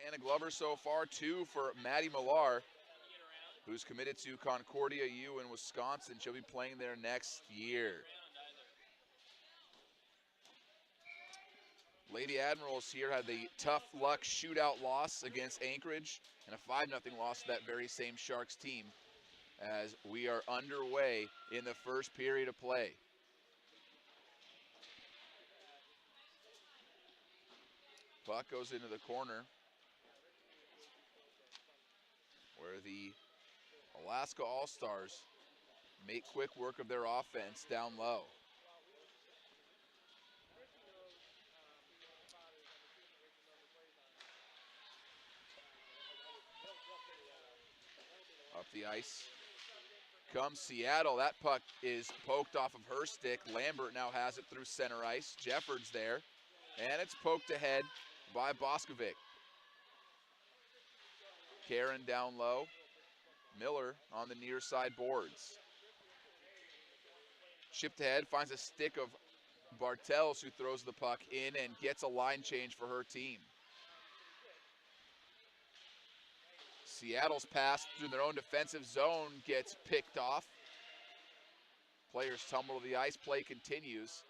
Hannah Glover so far, 2 for Maddie Millar, who's committed to Concordia U in Wisconsin. She'll be playing there next year. Lady Admirals here had the tough luck shootout loss against Anchorage and a 5-0 loss to that very same Sharks team as we are underway in the first period of play. Puck goes into the corner where the Alaska All-Stars make quick work of their offense down low. Up the ice comes Seattle. That puck is poked off of her stick. Lambert now has it through center ice. Jeffords there, and it's poked ahead by Boskovic. Karen down low. Miller on the near side boards. Chipped ahead, finds a stick of Bartels, who throws the puck in and gets a line change for her team. Seattle's pass through their own defensive zone gets picked off. Players tumble to the ice. Play continues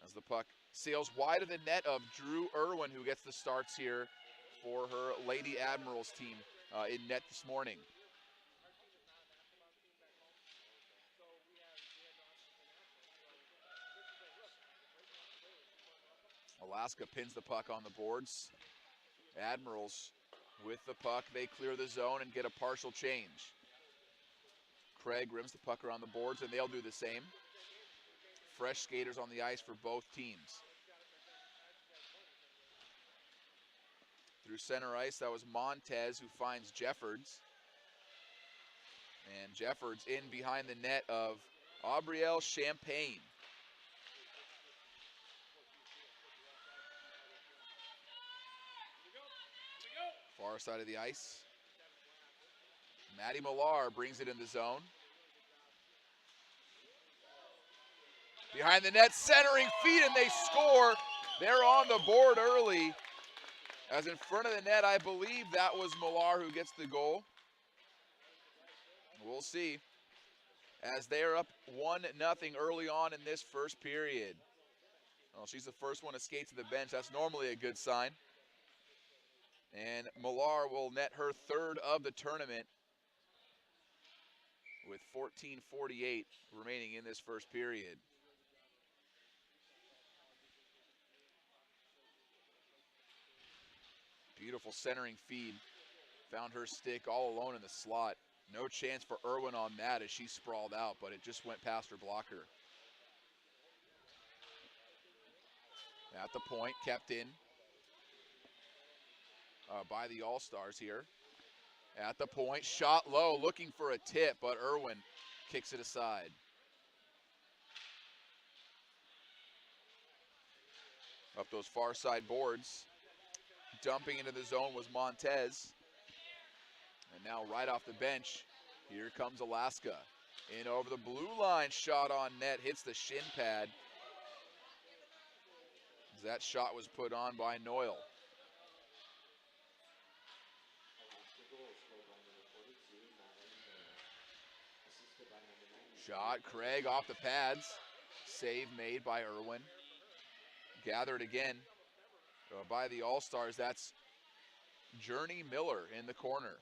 as the puck sails wide of the net of Drew Irwin, who gets the starts here for her Lady Admirals team in net this morning. Alaska pins the puck on the boards. Admirals with the puck, they clear the zone and get a partial change. Craig rims the puck around the boards, and they'll do the same. Fresh skaters on the ice for both teams. Through center ice, that was Montez who finds Jeffords. And Jeffords in behind the net of Aubrielle Champagne. Far side of the ice. Maddie Millar brings it in the zone. Behind the net, centering feet, and they score. They're on the board early. As in front of the net, I believe that was Millar who gets the goal. We'll see. As they're up 1-0 early on in this first period. Well, she's the first one to skate to the bench. That's normally a good sign. And Millar will net her third of the tournament with 14:48 remaining in this first period. Beautiful centering feed. Found her stick all alone in the slot. No chance for Irwin on that as she sprawled out, but it just went past her blocker. At the point, kept in by the All-Stars here. At the point, shot low, looking for a tip, but Irwin kicks it aside. Up those far side boards. Dumping into the zone was Montez. And now right off the bench, here comes Alaska. In over the blue line, shot on net, hits the shin pad. That shot was put on by Noyle. Shot, Craig off the pads. Save made by Irwin. Gathered again by the All-Stars. That's Journey Miller in the corner.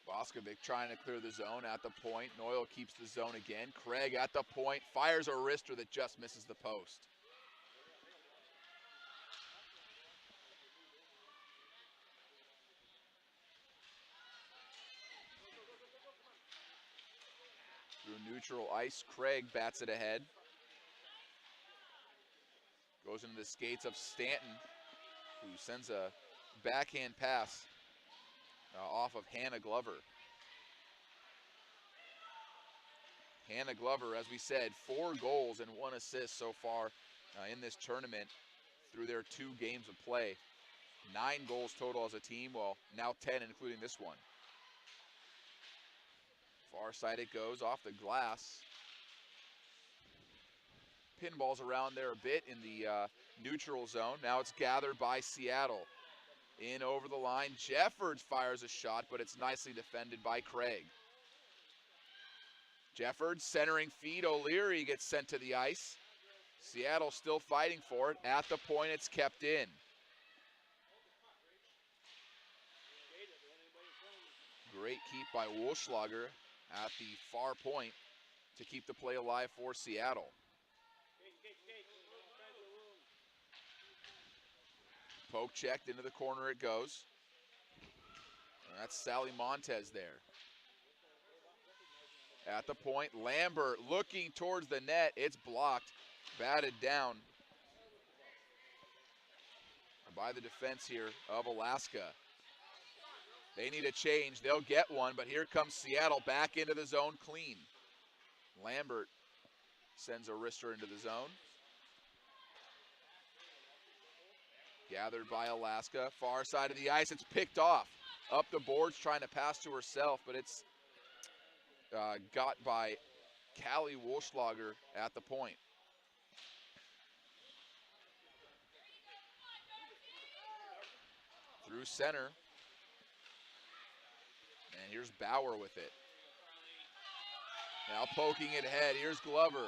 Boskovic trying to clear the zone at the point. Noyle keeps the zone again. Craig at the point, fires a wrister that just misses the post. Through neutral ice, Craig bats it ahead. Goes into the skates of Stanton, who sends a backhand pass off of Hannah Glover. Hannah Glover, as we said, 4 goals and 1 assist so far in this tournament through their 2 games of play. 9 goals total as a team, well, now 10 including this one. Far side it goes off the glass. Pinballs around there a bit in the neutral zone. Now it's gathered by Seattle. In over the line, Jeffords fires a shot, but it's nicely defended by Craig. Jeffords centering feed, O'Leary gets sent to the ice. Seattle still fighting for it. At the point, it's kept in. Great keep by Wolschlager at the far point to keep the play alive for Seattle. Poke checked, into the corner it goes. And that's Sally Montez there. At the point, Lambert looking towards the net. It's blocked, batted down by the defense here of Alaska. They need a change. They'll get one, but here comes Seattle back into the zone clean. Lambert sends a wrister into the zone. Gathered by Alaska. Far side of the ice, it's picked off. Up the boards, trying to pass to herself, but it's got by Callie Wolschlager at the point. Through center. And here's Bauer with it. Now poking it ahead. Here's Glover.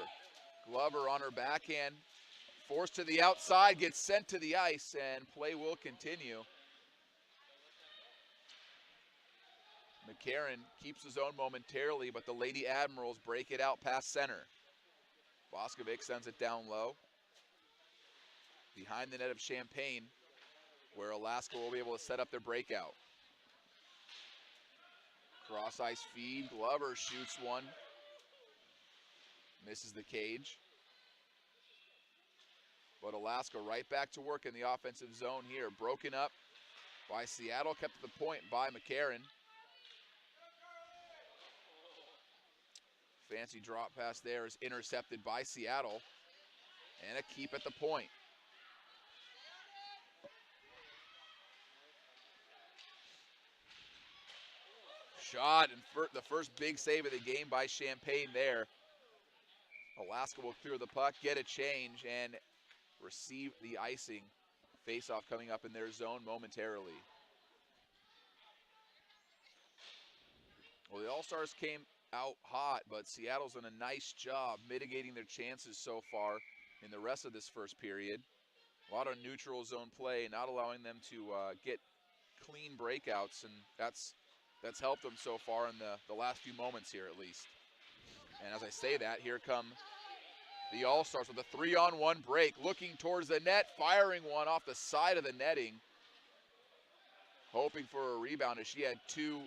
Glover on her backhand. Forced to the outside, gets sent to the ice, and play will continue. McCarron keeps his own momentarily, but the Lady Admirals break it out past center. Boskovic sends it down low. Behind the net of Champaign, where Alaska will be able to set up their breakout. Cross ice feed, Glover shoots one. Misses the cage. But Alaska right back to work in the offensive zone here. Broken up by Seattle, kept at the point by McCarron. Fancy drop pass there is intercepted by Seattle. And a keep at the point. Shot, and the first big save of the game by Champaign there. Alaska will clear the puck, get a change, and receive the icing. Face-off coming up in their zone momentarily. Well, the All-Stars came out hot, but Seattle's done a nice job mitigating their chances so far in the rest of this first period. A lot of neutral zone play, not allowing them to get clean breakouts, and that's helped them so far in the last few moments here at least. And as I say that, here come the All-Stars with a 3-on-1 break, looking towards the net, firing one off the side of the netting, hoping for a rebound as she had two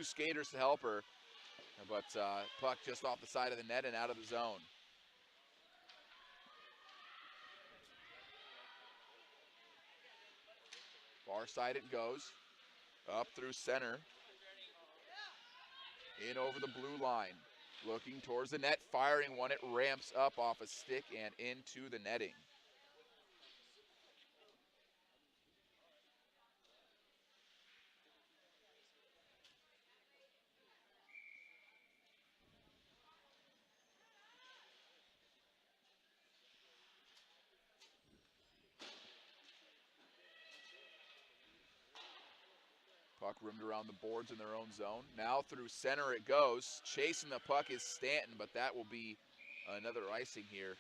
skaters to help her, but puck just off the side of the net and out of the zone. Far side it goes, up through center, in over the blue line. Looking towards the net, firing one. It ramps up off a stick and into the netting. Puck rimmed around the boards in their own zone. Now through center it goes. Chasing the puck is Stanton, but that will be another icing here.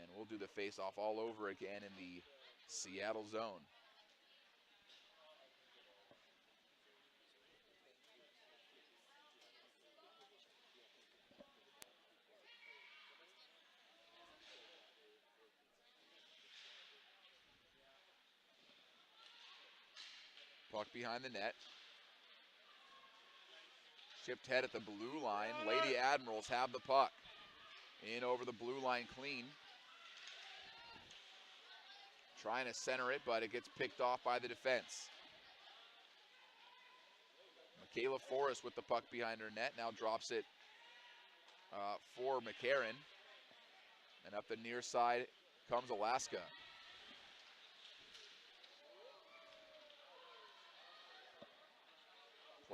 And we'll do the face-off all over again in the Seattle zone. Puck behind the net. Chipped head at the blue line. Lady Admirals have the puck. In over the blue line clean. Trying to center it, but it gets picked off by the defense. Michaela Forrest with the puck behind her net. Now drops it for McCarron. And up the near side comes Alaska.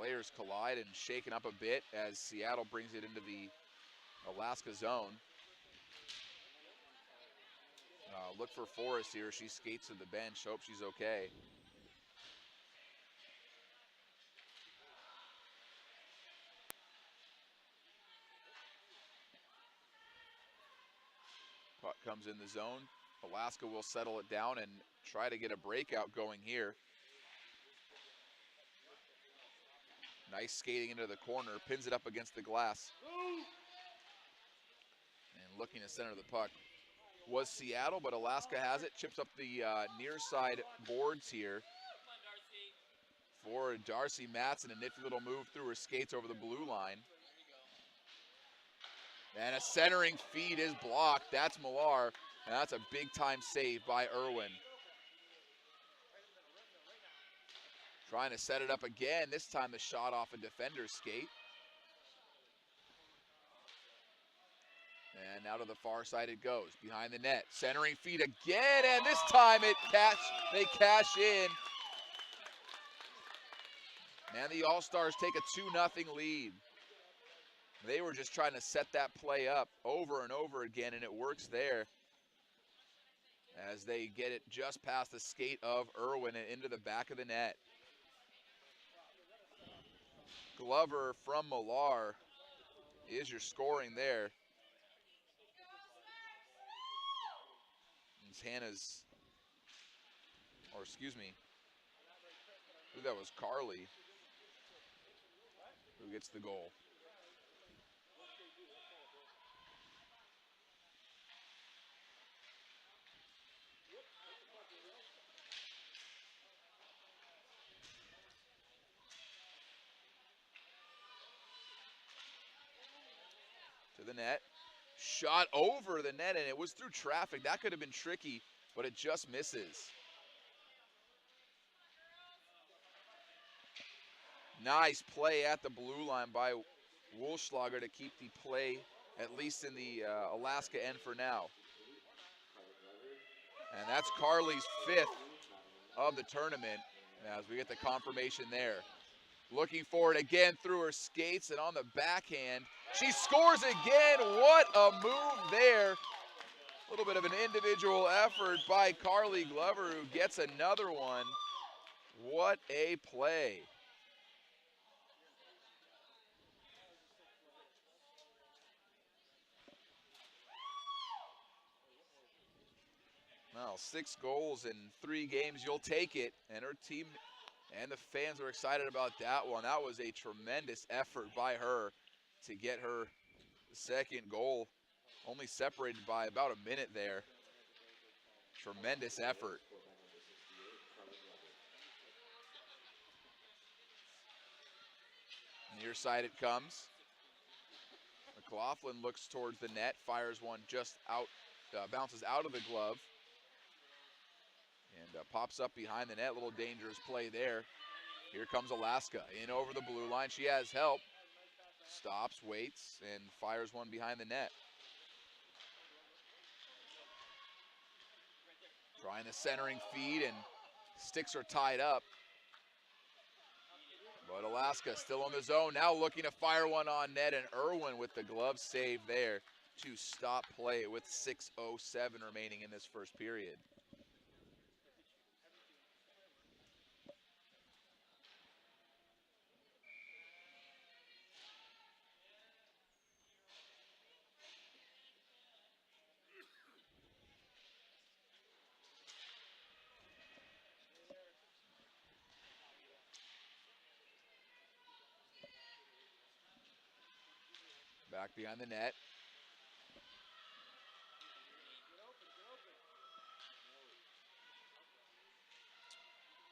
Players collide and shaken up a bit as Seattle brings it into the Alaska zone. Look for Forrest here. She skates to the bench. Hope she's okay. Puck comes in the zone. Alaska will settle it down and try to get a breakout going here. Nice skating into the corner. Pins it up against the glass. And looking to center the puck was Seattle, but Alaska has it. Chips up the near side boards here for Darcy Matson. A nifty little move through her skates over the blue line. And a centering feed is blocked. That's Millar, and that's a big-time save by Irwin. Trying to set it up again. This time the shot off a defender's skate. And now to the far side it goes, behind the net. Centering feed again, and this time they cash in. And the All-Stars take a 2-0 lead. They were just trying to set that play up over and over again, and it works there as they get it just past the skate of Irwin and into the back of the net. Glover from Millar is your scoring there. Hannah's, or excuse me, I believe that was Carly who gets the goal. To the net. Shot over the net, and it was through traffic. That could have been tricky, but it just misses. Nice play at the blue line by Wolfschlager to keep the play at least in the Alaska end for now. And that's Carly's 5th of the tournament as we get the confirmation there. Looking for it again through her skates, and on the backhand, she scores again. What a move there. A little bit of an individual effort by Carly Glover, who gets another one. What a play. Well, 6 goals in 3 games, you'll take it. And her team and the fans are excited about that one. That was a tremendous effort by her to get her second goal, only separated by about a minute there. Tremendous effort. Near side it comes. McLaughlin looks towards the net, fires one just out, bounces out of the glove. And pops up behind the net. Little dangerous play there. Here comes Alaska in over the blue line. She has help. Stops, waits, and fires one behind the net. Trying the centering feed, and sticks are tied up. But Alaska still in the zone. Now looking to fire one on net, and Irwin with the glove save there to stop play with 6:07 remaining in this first period. Back behind the net.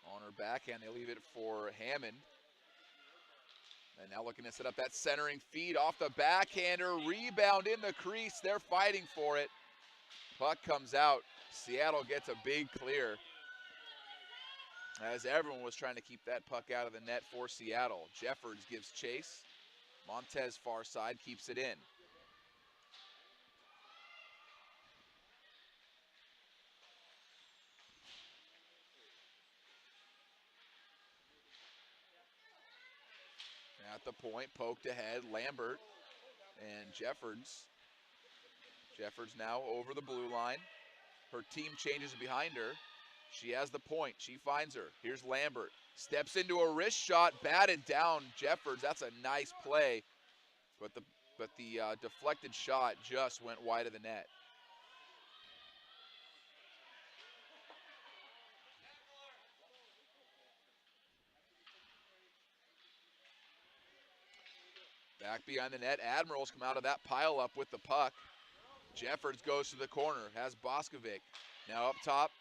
On her backhand, they leave it for Hammond. And now looking to set up that centering feed off the backhander. Rebound in the crease. They're fighting for it. Puck comes out. Seattle gets a big clear, as everyone was trying to keep that puck out of the net for Seattle. Jeffords gives chase. Montez far side keeps it in. At the point, poked ahead, Lambert and Jeffords. Jeffords now over the blue line. Her team changes behind her. She has the point, she finds her. Here's Lambert, steps into a wrist shot, batted down Jeffords. That's a nice play, but the deflected shot just went wide of the net. Back behind the net, Admirals come out of that pile up with the puck. Jeffords goes to the corner, has Boskovic. Now up top,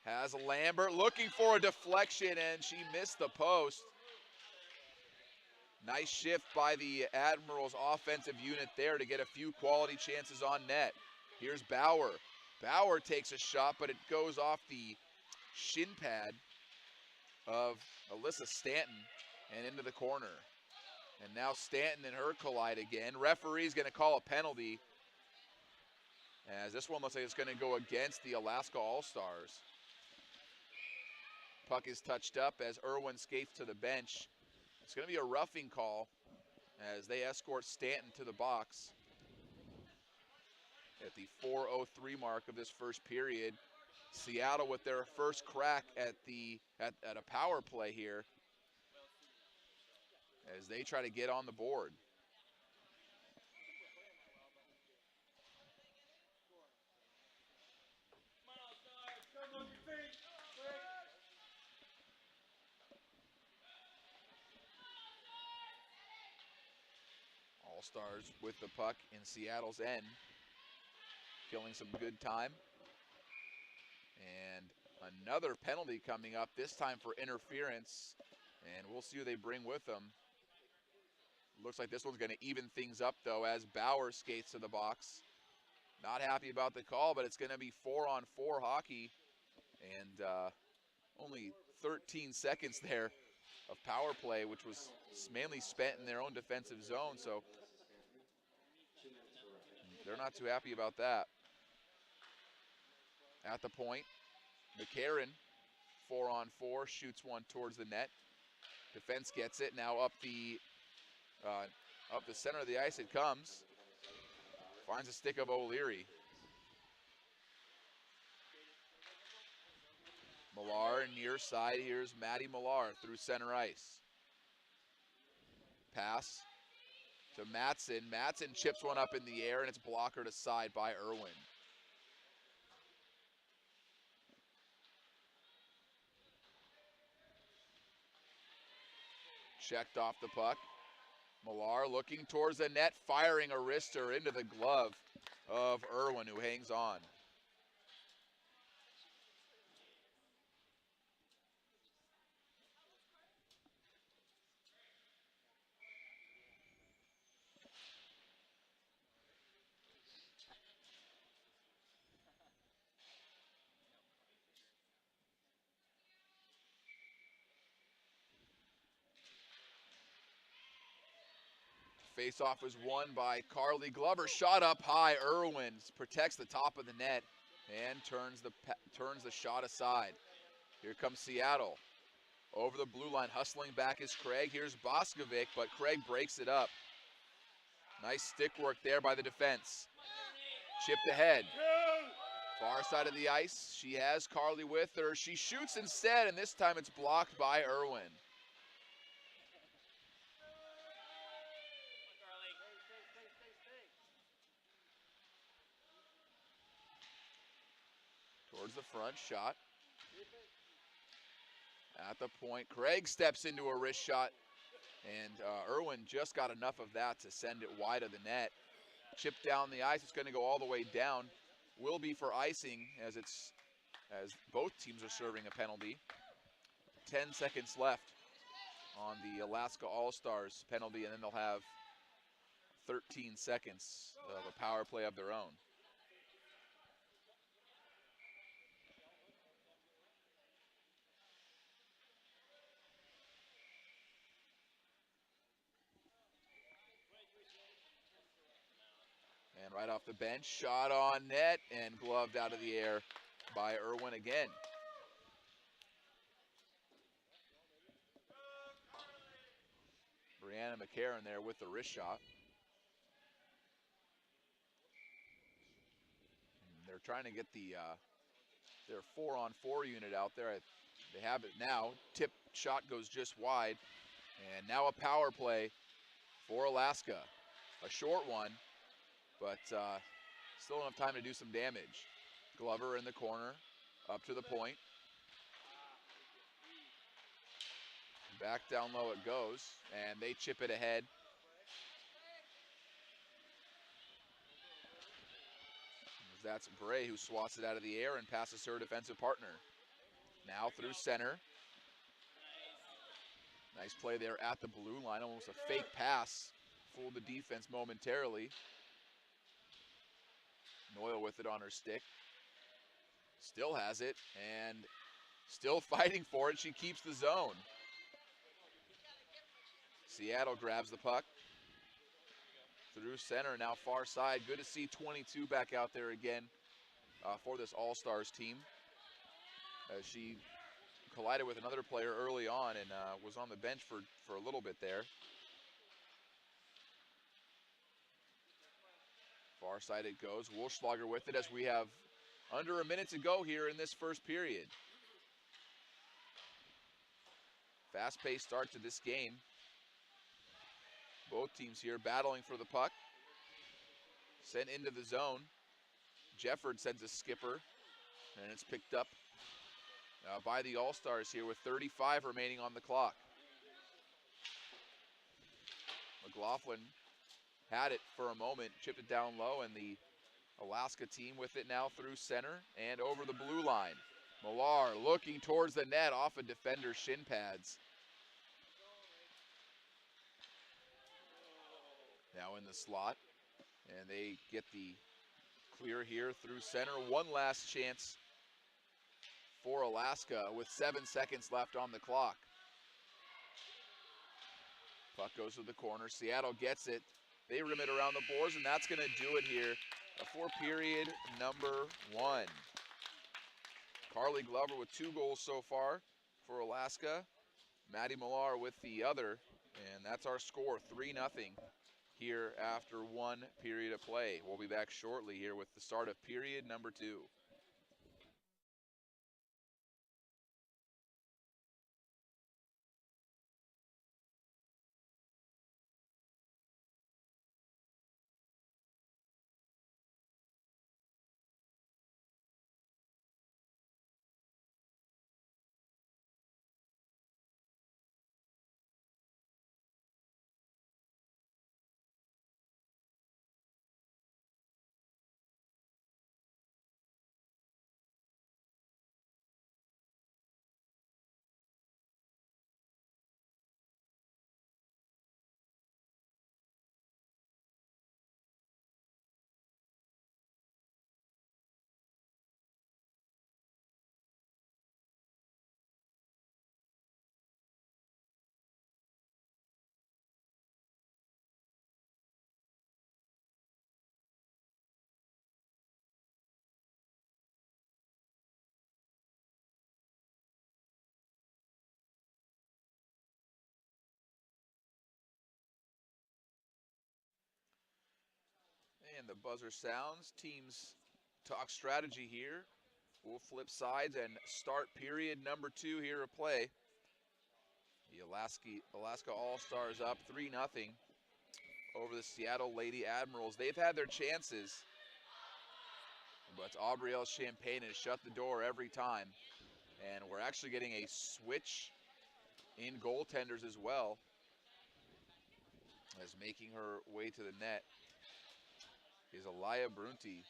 has Lambert looking for a deflection, and she missed the post. Nice shift by the Admirals offensive unit there to get a few quality chances on net. Here's Bauer. Bauer takes a shot, but it goes off the shin pad of Alyssa Stanton and into the corner. And now Stanton and her collide again. Referee's going to call a penalty, as this one looks like it's going to go against the Alaska All-Stars. Puck is touched up as Irwin skates to the bench. It's going to be a roughing call as they escort Stanton to the box at the 4:03 mark of this first period. Seattle with their first crack at a power play here as they try to get on the board. All-Stars with the puck in Seattle's end, killing some good time. And another penalty coming up, this time for interference, and we'll see who they bring with them. Looks like this one's going to even things up, though, as Bauer skates to the box. Not happy about the call, but it's going to be 4-on-4 hockey, and only 13 seconds there of power play, which was mainly spent in their own defensive zone, so they're not too happy about that. At the point, McCarron, 4-on-4, shoots one towards the net. Defense gets it, now up the center of the ice it comes. Finds a stick of O'Leary. Millar near side, here's Maddie Millar through center ice. Pass to Matson. Matson chips one up in the air, and it's blockered aside by Irwin. Checked off the puck. Millar looking towards the net, firing a wrister into the glove of Irwin, who hangs on. Face-off was won by Carly Glover. Shot up high. Irwin protects the top of the net and turns the shot aside. Here comes Seattle. Over the blue line, hustling back is Craig. Here's Boskovic, but Craig breaks it up. Nice stick work there by the defense. Chipped ahead. Far side of the ice. She has Carly with her. She shoots instead, and this time it's blocked by Irwin. Towards the front, shot. At the point, Craig steps into a wrist shot, and Irwin just got enough of that to send it wide of the net. Chipped down the ice, it's going to go all the way down. Will be for icing as both teams are serving a penalty. 10 seconds left on the Alaska All-Stars penalty, and then they'll have 13 seconds of a power play of their own. And right off the bench, shot on net and gloved out of the air by Irwin again. Brianna McCarron there with the wrist shot. And they're trying to get their 4-on-4 unit out there. They have it now. Tip shot goes just wide. And now a power play for Alaska. A short one, but still enough time to do some damage. Glover in the corner, up to the point. Back down low it goes, and they chip it ahead. That's Bray who swats it out of the air and passes her defensive partner. Now through center. Nice play there at the blue line, almost a fake pass. Fooled the defense momentarily. Noyle with it on her stick. Still has it, and still fighting for it. She keeps the zone. Seattle grabs the puck. Through center, now far side. Good to see 22 back out there again for this All-Stars team. She collided with another player early on and was on the bench for a little bit there. Far side it goes. Wolfschlager with it as we have under a minute to go here in this first period. Fast-paced start to this game. Both teams here battling for the puck. Sent into the zone. Jefford sends a skipper, and it's picked up by the All-Stars here with 35 remaining on the clock. McLaughlin had it for a moment, chipped it down low, and the Alaska team with it now through center and over the blue line. Millar looking towards the net off a defender's shin pads. Now in the slot, and they get the clear here through center. One last chance for Alaska with 7 seconds left on the clock. Puck goes to the corner. Seattle gets it. They rim it around the boards, and that's going to do it here for period number 1. Carly Glover with 2 goals so far for Alaska. Maddie Millar with the other, and that's our score, 3-0 here after 1 period of play. We'll be back shortly here with the start of period number 2. And the buzzer sounds. Teams talk strategy here. We'll flip sides and start period number 2 here of play. The Alaska All-Stars up 3-0 over the Seattle Lady Admirals. They've had their chances, but Aubrielle Champagne has shut the door every time. And we're actually getting a switch in goaltenders as well, as making her way to the net is Alaya Brunti,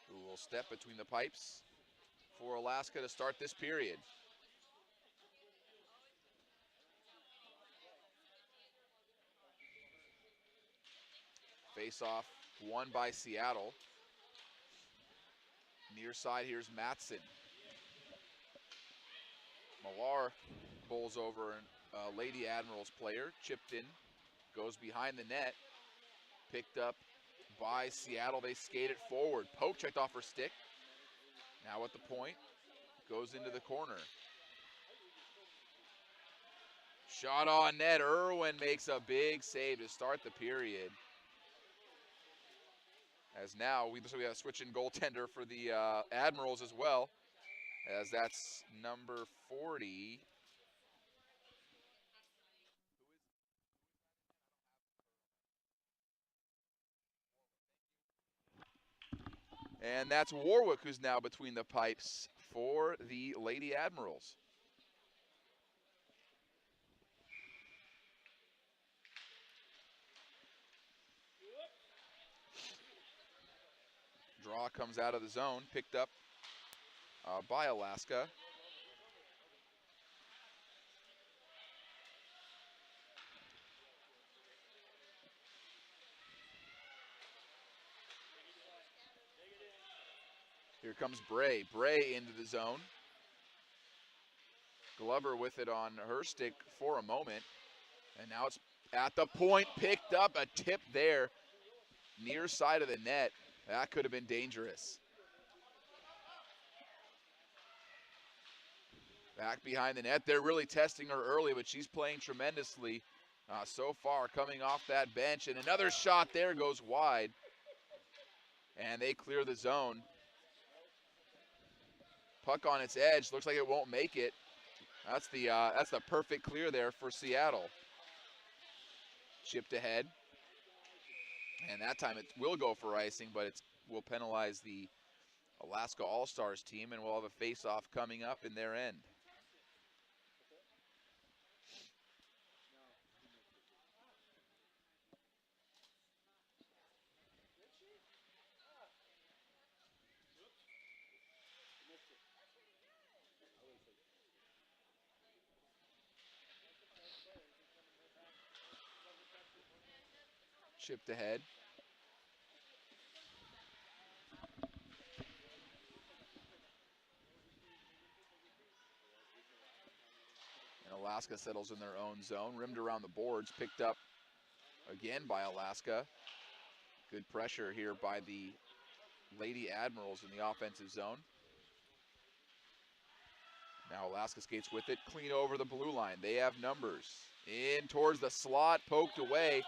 who will step between the pipes for Alaska to start this period. Face-off won by Seattle. Near side, here's Matson. Millar bowls over a Lady Admirals player, chipped in, goes behind the net, picked up by Seattle. They skate it forward. Poke checked off her stick. Now at the point, goes into the corner. Shot on net. Irwin makes a big save to start the period. As now we have a switch in goaltender for the Admirals as well, as that's number 40. And that's Warwick, who's now between the pipes for the Lady Admirals. Draw comes out of the zone, picked up by Alaska. Here comes Bray. Bray into the zone. Glover with it on her stick for a moment. And now it's at the point, picked up, a tip there, near side of the net. That could have been dangerous. Back behind the net. They're really testing her early, but she's playing tremendously so far, coming off that bench. And another shot there goes wide. And they clear the zone. Puck on its edge. Looks like it won't make it. That's the perfect clear there for Seattle. Chipped ahead. And that time it will go for icing, but it will penalize the Alaska All-Stars team, and we'll have a face-off coming up in their end. Chipped ahead. And Alaska settles in their own zone. Rimmed around the boards. Picked up again by Alaska. Good pressure here by the Lady Admirals in the offensive zone. Now Alaska skates with it. Clean over the blue line. They have numbers. In towards the slot. Poked away.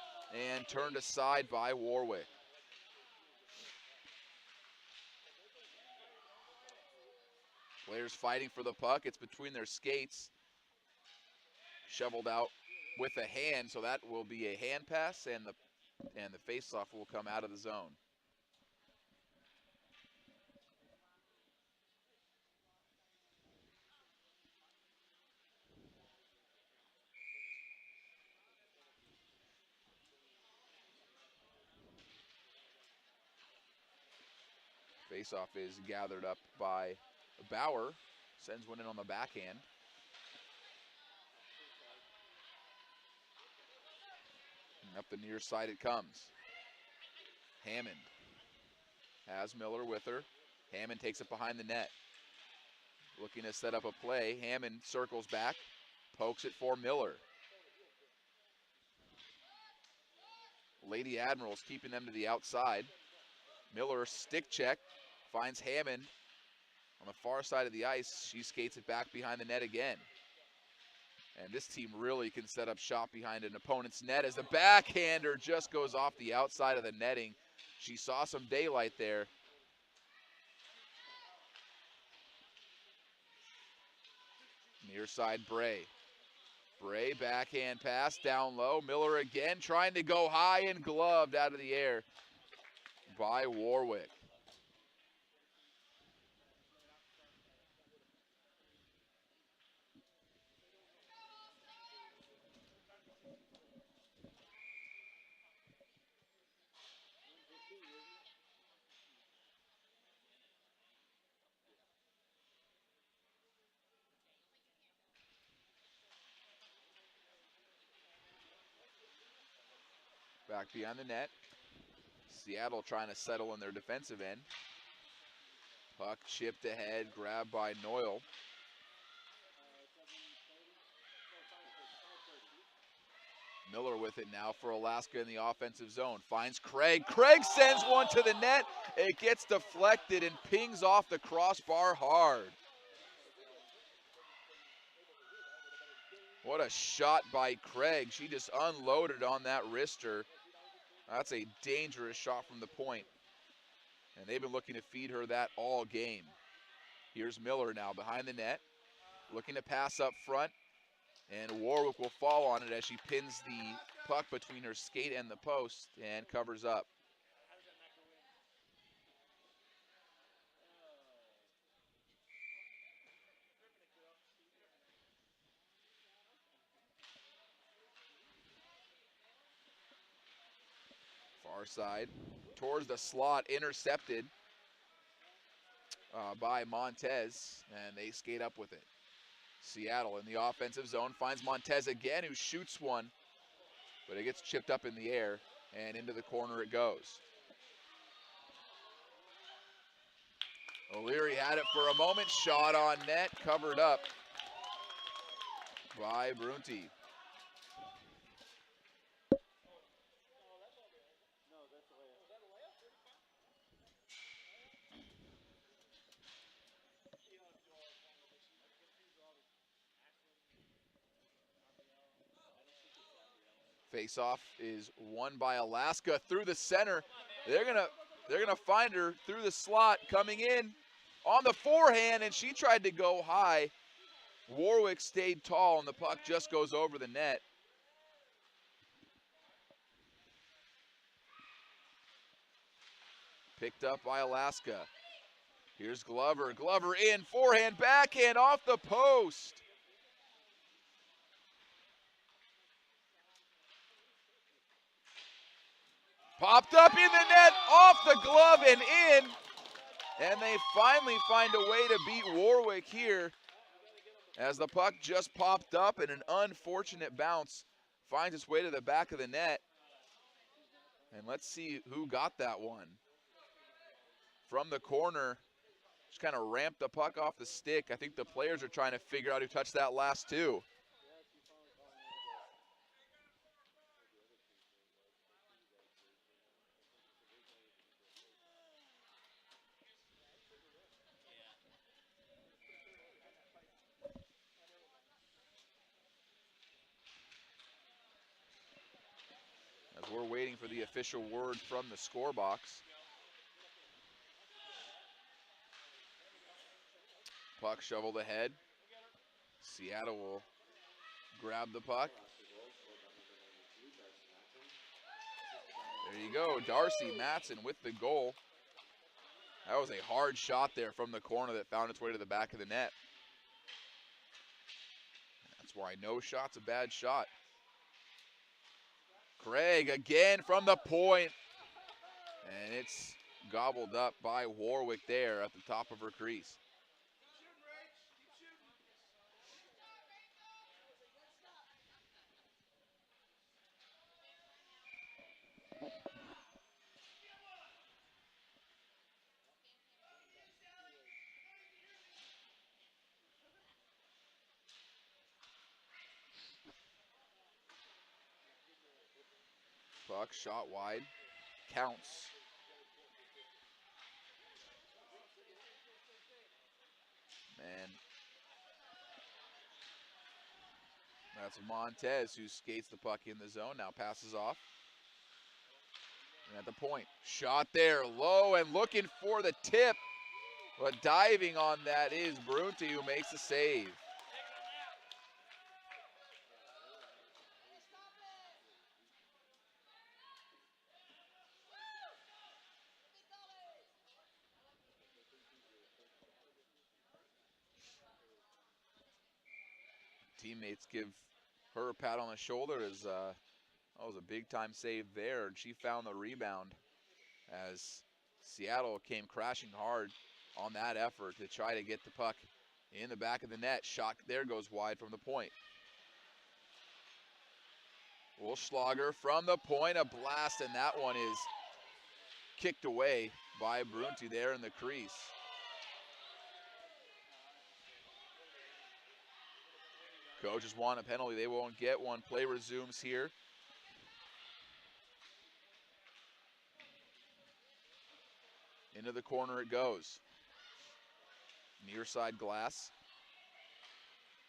And turned aside by Warwick. Players fighting for the puck. It's between their skates. Shoveled out with a hand, so that will be a hand pass, and the face-off will come out of the zone. Face-off is gathered up by Bauer. Sends one in on the backhand. And up the near side it comes. Hammond has Miller with her. Hammond takes it behind the net. Looking to set up a play. Hammond circles back. Pokes it for Miller. Lady Admirals keeping them to the outside. Miller stick check. Finds Hammond on the far side of the ice. She skates it back behind the net again. And this team really can set up shop behind an opponent's net as the backhander just goes off the outside of the netting. She saw some daylight there. Near side Bray. Bray backhand pass down low. Miller again trying to go high and gloved out of the air by Warwick. Back behind the net. Seattle trying to settle in their defensive end. Puck chipped ahead, grabbed by Noyle. Miller with it now for Alaska in the offensive zone. Finds Craig. Craig sends one to the net. It gets deflected and pings off the crossbar hard. What a shot by Craig. She just unloaded on that wrister. That's a dangerous shot from the point. And they've been looking to feed her that all game. Here's Miller now behind the net, looking to pass up front. And Warwick will fall on it as she pins the puck between her skate and the post and covers up. Far side, towards the slot, intercepted by Montez, and they skate up with it. Seattle in the offensive zone finds Montez again, who shoots one, but it gets chipped up in the air, and into the corner it goes. O'Leary had it for a moment, shot on net, covered up by Brunti. Face-off is won by Alaska through the center. They're gonna find her through the slot, coming in on the forehand, and she tried to go high. Warwick stayed tall, and the puck just goes over the net. Picked up by Alaska. Here's Glover. Glover in, forehand, backhand, off the post. Popped up in the net, off the glove and in. And they finally find a way to beat Warwick here, as the puck just popped up and an unfortunate bounce finds its way to the back of the net. And let's see who got that one. From the corner, just kind of ramped the puck off the stick. I think the players are trying to figure out who touched that last two. As we're waiting for the official word from the score box. Puck shoveled ahead. Seattle will grab the puck. There you go, Darcy Matson with the goal. That was a hard shot there from the corner that found its way to the back of the net. That's why no shot's a bad shot. Craig again from the point. And it's gobbled up by Warwick there at the top of her crease. Puck shot wide, counts. And that's Montez who skates the puck in the zone, now passes off. And at the point, shot there, low and looking for the tip. But diving on that is Brunti, who makes the save. Teammates give her a pat on the shoulder as that was a big time save there, and she found the rebound as Seattle came crashing hard on that effort to try to get the puck in the back of the net. Shot there goes wide from the point. Wolfschlager from the point, a blast, and that one is kicked away by Brunti there in the crease. Coaches want a penalty, they won't get one. Play resumes here. Into the corner it goes. Near side glass.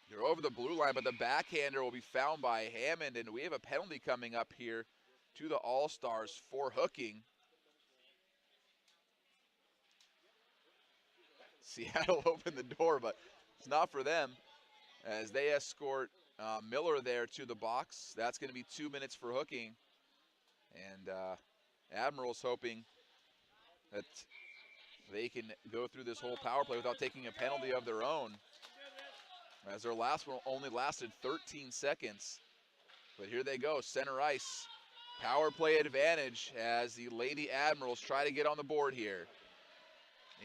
They're over the blue line, but the backhander will be found by Hammond, and we have a penalty coming up here to the All-Stars for hooking. Seattle opened the door, but it's not for them as they escort Miller there to the box. That's going to be 2 minutes for hooking, and Admirals hoping that they can go through this whole power play without taking a penalty of their own, as their last one only lasted 13 seconds. But here they go, center ice. Power play advantage as the Lady Admirals try to get on the board here.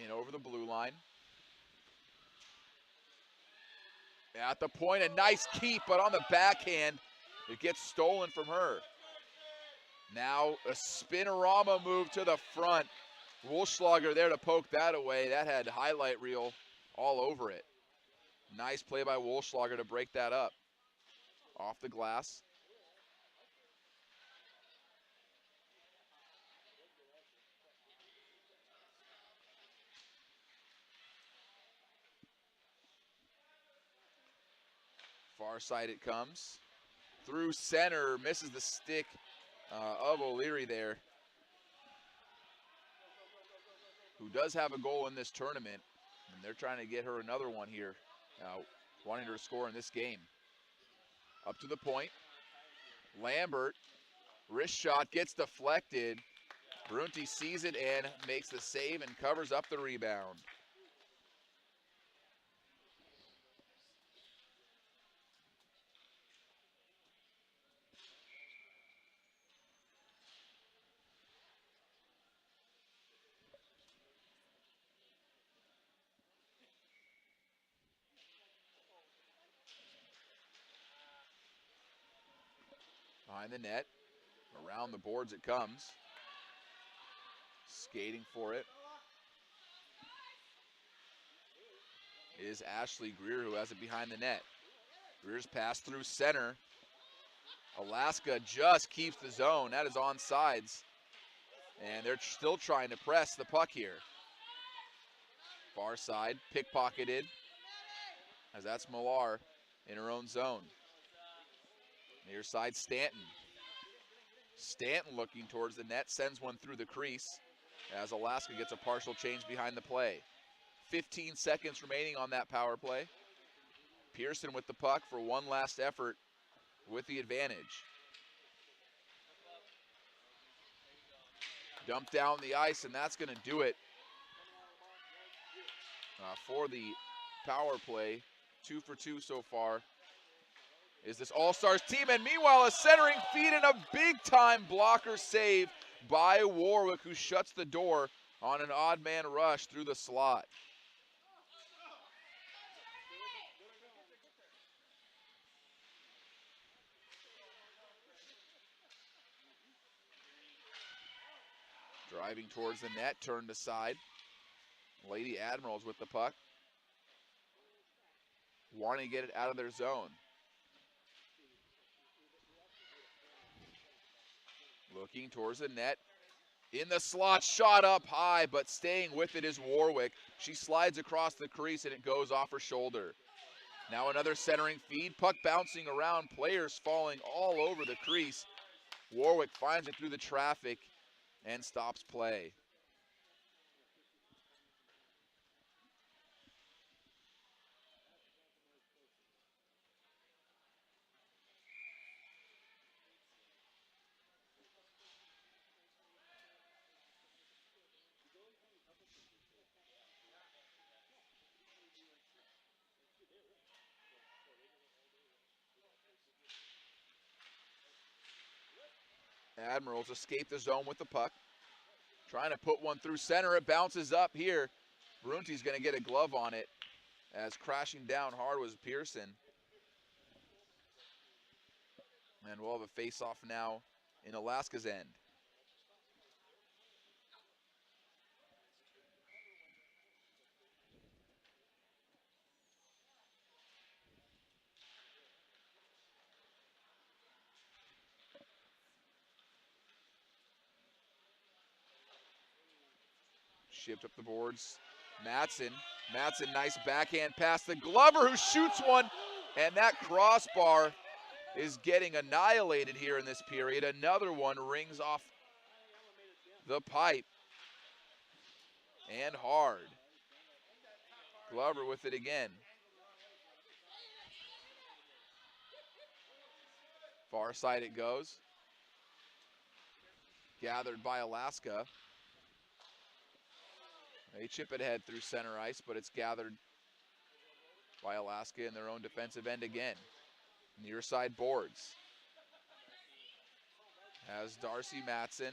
In over the blue line. At the point, a nice keep, but on the backhand, it gets stolen from her. Now a spinorama move to the front. Wolschlager there to poke that away. That had highlight reel all over it. Nice play by Wolschlager to break that up. Off the glass. Far side it comes. Through center, misses the stick of O'Leary there, who does have a goal in this tournament, and they're trying to get her another one here, wanting her to score in this game. Up to the point. Lambert, wrist shot, gets deflected. Brunti sees it and makes the save and covers up the rebound. Behind the net, around the boards it comes. Skating for it is Ashley Greer, who has it behind the net. Greer's pass through center. Alaska just keeps the zone. That is onside. And they're still trying to press the puck here. Far side, pickpocketed, as that's Millar in her own zone. Near side, Stanton. Stanton looking towards the net, sends one through the crease as Alaska gets a partial change behind the play. 15 seconds remaining on that power play. Pearson with the puck for one last effort with the advantage. Dump down the ice, and that's going to do it for the power play. 2 for 2 so far is this All-Stars team, and meanwhile a centering feed and a big-time blocker save by Warwick, who shuts the door on an odd man rush through the slot. Driving towards the net, turned aside. Lady Admirals with the puck, wanting to get it out of their zone. Looking towards the net. In the slot, shot up high, but staying with it is Warwick. She slides across the crease and it goes off her shoulder. Now another centering feed, puck bouncing around, players falling all over the crease. Warwick finds it through the traffic and stops play. Admirals escape the zone with the puck. Trying to put one through center. It bounces up here. Brunti's going to get a glove on it, as crashing down hard was Pearson. And we'll have a face-off now in Alaska's end. Shipped up the boards. Matson, nice backhand pass to Glover, who shoots one And that crossbar is getting annihilated here in this period. Another one rings off the pipe. And hard. Glover with it again. Far side it goes. Gathered by Alaska. They chip it ahead through center ice, but it's gathered by Alaska in their own defensive end again. Near side boards. Has Darcy Matson.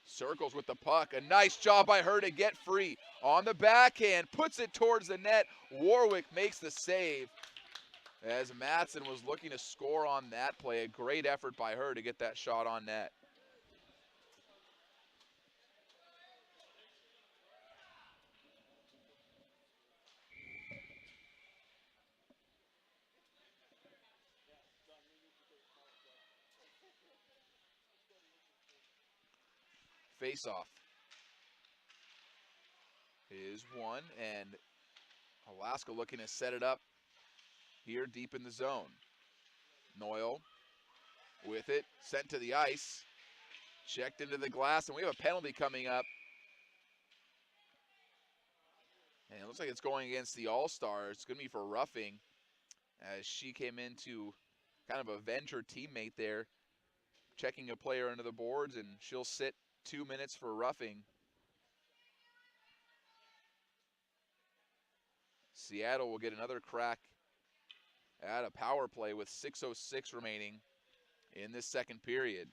Circles with the puck. A nice job by her to get free. On the backhand, puts it towards the net. Warwick makes the save as Matson was looking to score on that play. A great effort by her to get that shot on net. Face-off is one, and Alaska looking to set it up here deep in the zone. Noyle with it, sent to the ice, checked into the glass, and we have a penalty coming up. And it looks like it's going against the All-Star. It's going to be for roughing, as she came in to kind of avenge her teammate there, checking a player under the boards, and she'll sit 2 minutes for roughing. Seattle will get another crack at a power play with 6:06 remaining in this second period.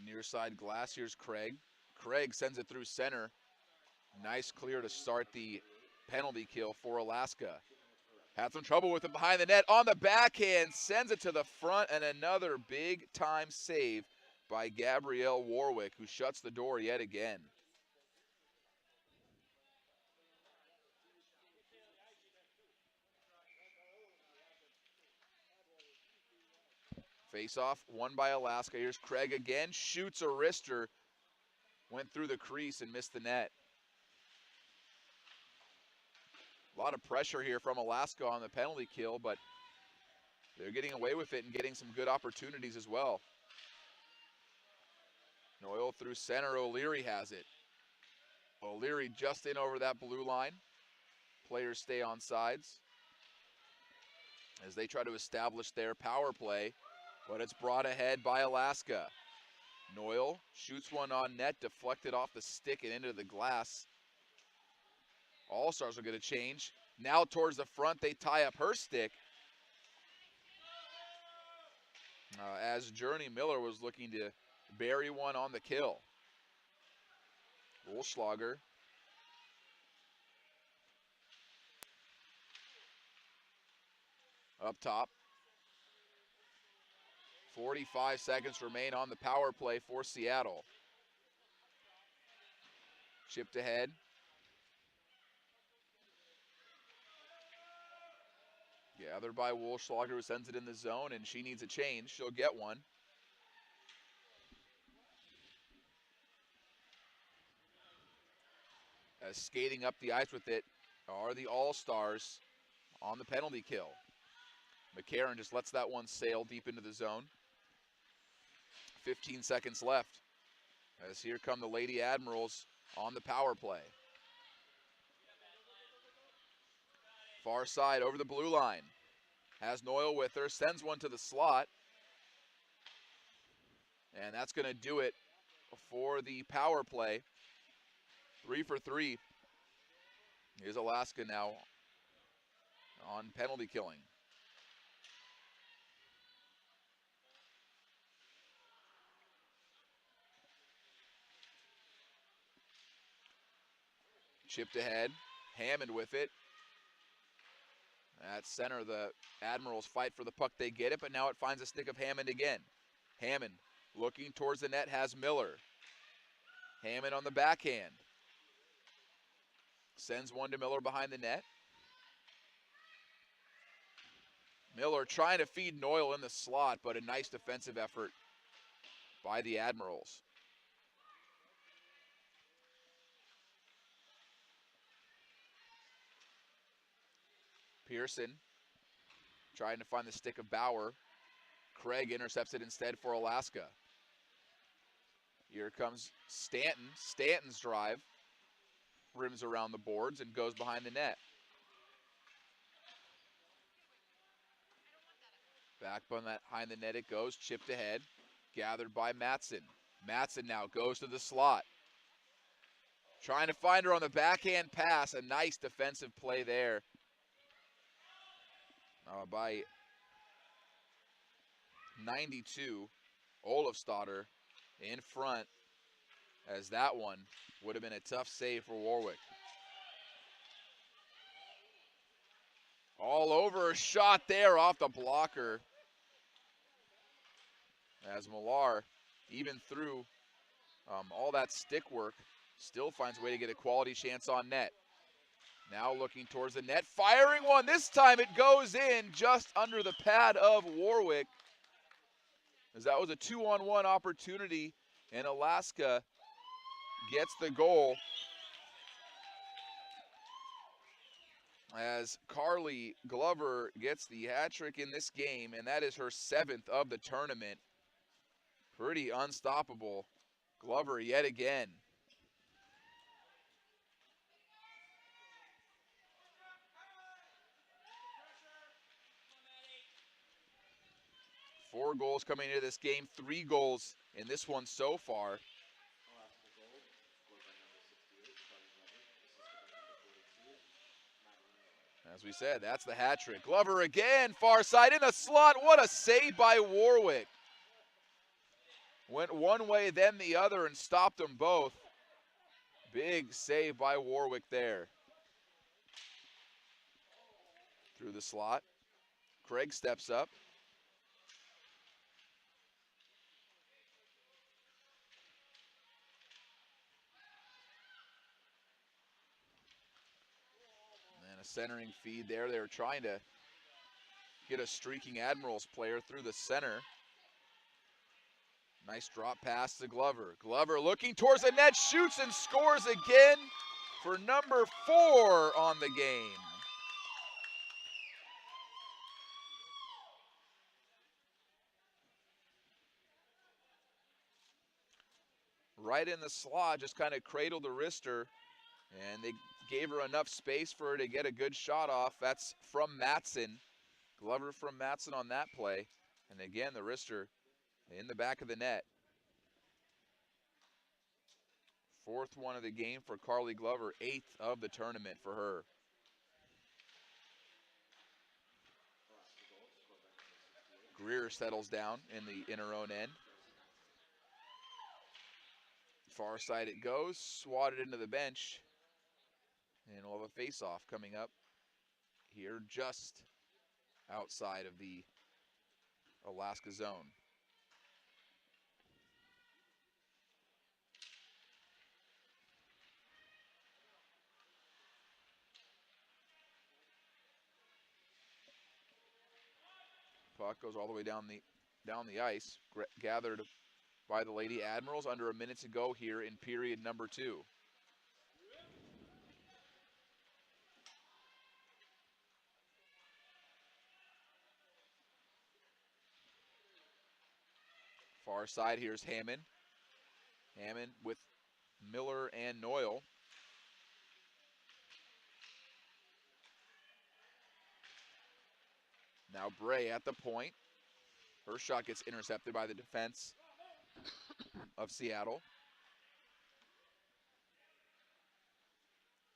Near side glass, here's Craig. Craig sends it through center. Nice clear to start the penalty kill for Alaska. Had some trouble with it behind the net. On the backhand, sends it to the front, and another big-time save by Gabrielle Warwick, who shuts the door yet again. Face-off, won by Alaska. Here's Craig again, shoots a wrister, went through the crease and missed the net. A lot of pressure here from Alaska on the penalty kill, but they're getting away with it and getting some good opportunities as well. Noyle through center, O'Leary has it. O'Leary just in over that blue line. Players stay on sides as they try to establish their power play, but it's brought ahead by Alaska. Noyle shoots one on net, deflected off the stick and into the glass. All-Stars will get a change. Now towards the front, they tie up her stick. As Journey Miller was looking to bury one on the kill. Wolschlager. Up top. 45 seconds remain on the power play for Seattle. Chipped ahead. Gathered by Wolschlager, who sends it in the zone, and she needs a change. She'll get one. As skating up the ice with it are the All-Stars on the penalty kill. McCarron just lets that one sail deep into the zone. 15 seconds left. As here come the Lady Admirals on the power play. Far side over the blue line. Has Noyle with her, sends one to the slot. And that's going to do it for the power play. 3 for 3. Here's Alaska now on penalty killing. Chipped ahead. Hammond with it. At center, the Admirals fight for the puck. They get it, but now it finds a stick of Hammond again. Hammond looking towards the net, has Miller. Hammond on the backhand. Sends one to Miller behind the net. Miller trying to feed Noyle in the slot, but a nice defensive effort by the Admirals. Pearson trying to find the stick of Bauer. Craig intercepts it instead for Alaska. Here comes Stanton. Stanton's drive rims around the boards and goes behind the net. Back behind the net it goes, chipped ahead, gathered by Matson. Matson now goes to the slot. Trying to find her on the backhand pass. A nice defensive play there by 92, Olofsdotter in front, as that one would have been a tough save for Warwick. All over, a shot there off the blocker. As Millar, even through all that stick work, still finds a way to get a quality chance on net. Now looking towards the net, firing one. This time it goes in just under the pad of Warwick, as that was a 2-on-1 opportunity, and Alaska gets the goal. As Carly Glover gets the hat trick in this game, and that is her 7th of the tournament. Pretty unstoppable. Glover yet again. Four goals coming into this game, 3 goals in this one so far. As we said, that's the hat trick. Glover again, far side in the slot. What a save by Warwick. Went one way, then the other, and stopped them both. Big save by Warwick there. Through the slot. Craig steps up. And a centering feed there. They were trying to get a streaking Admirals player through the center. Nice drop pass to Glover. Glover looking towards the net, shoots and scores again for number 4 on the game. Right in the slot, just kind of cradled the wrister, and they gave her enough space for her to get a good shot off. That's from Matson. Glover from Matson on that play. And again, the wrister in the back of the net. 4th one of the game for Carly Glover, 8th of the tournament for her. Greer settles down in her own end. Far side it goes, swatted into the bench. And we'll have a face-off coming up here just outside of the Alaska zone. Puck goes all the way down the ice, gathered by the Lady Admirals. Under a minute to go here in period number 2. Far side, here's Hammond. Hammond with Miller and Noyle. Now Bray at the point. Her shot gets intercepted by the defense of Seattle.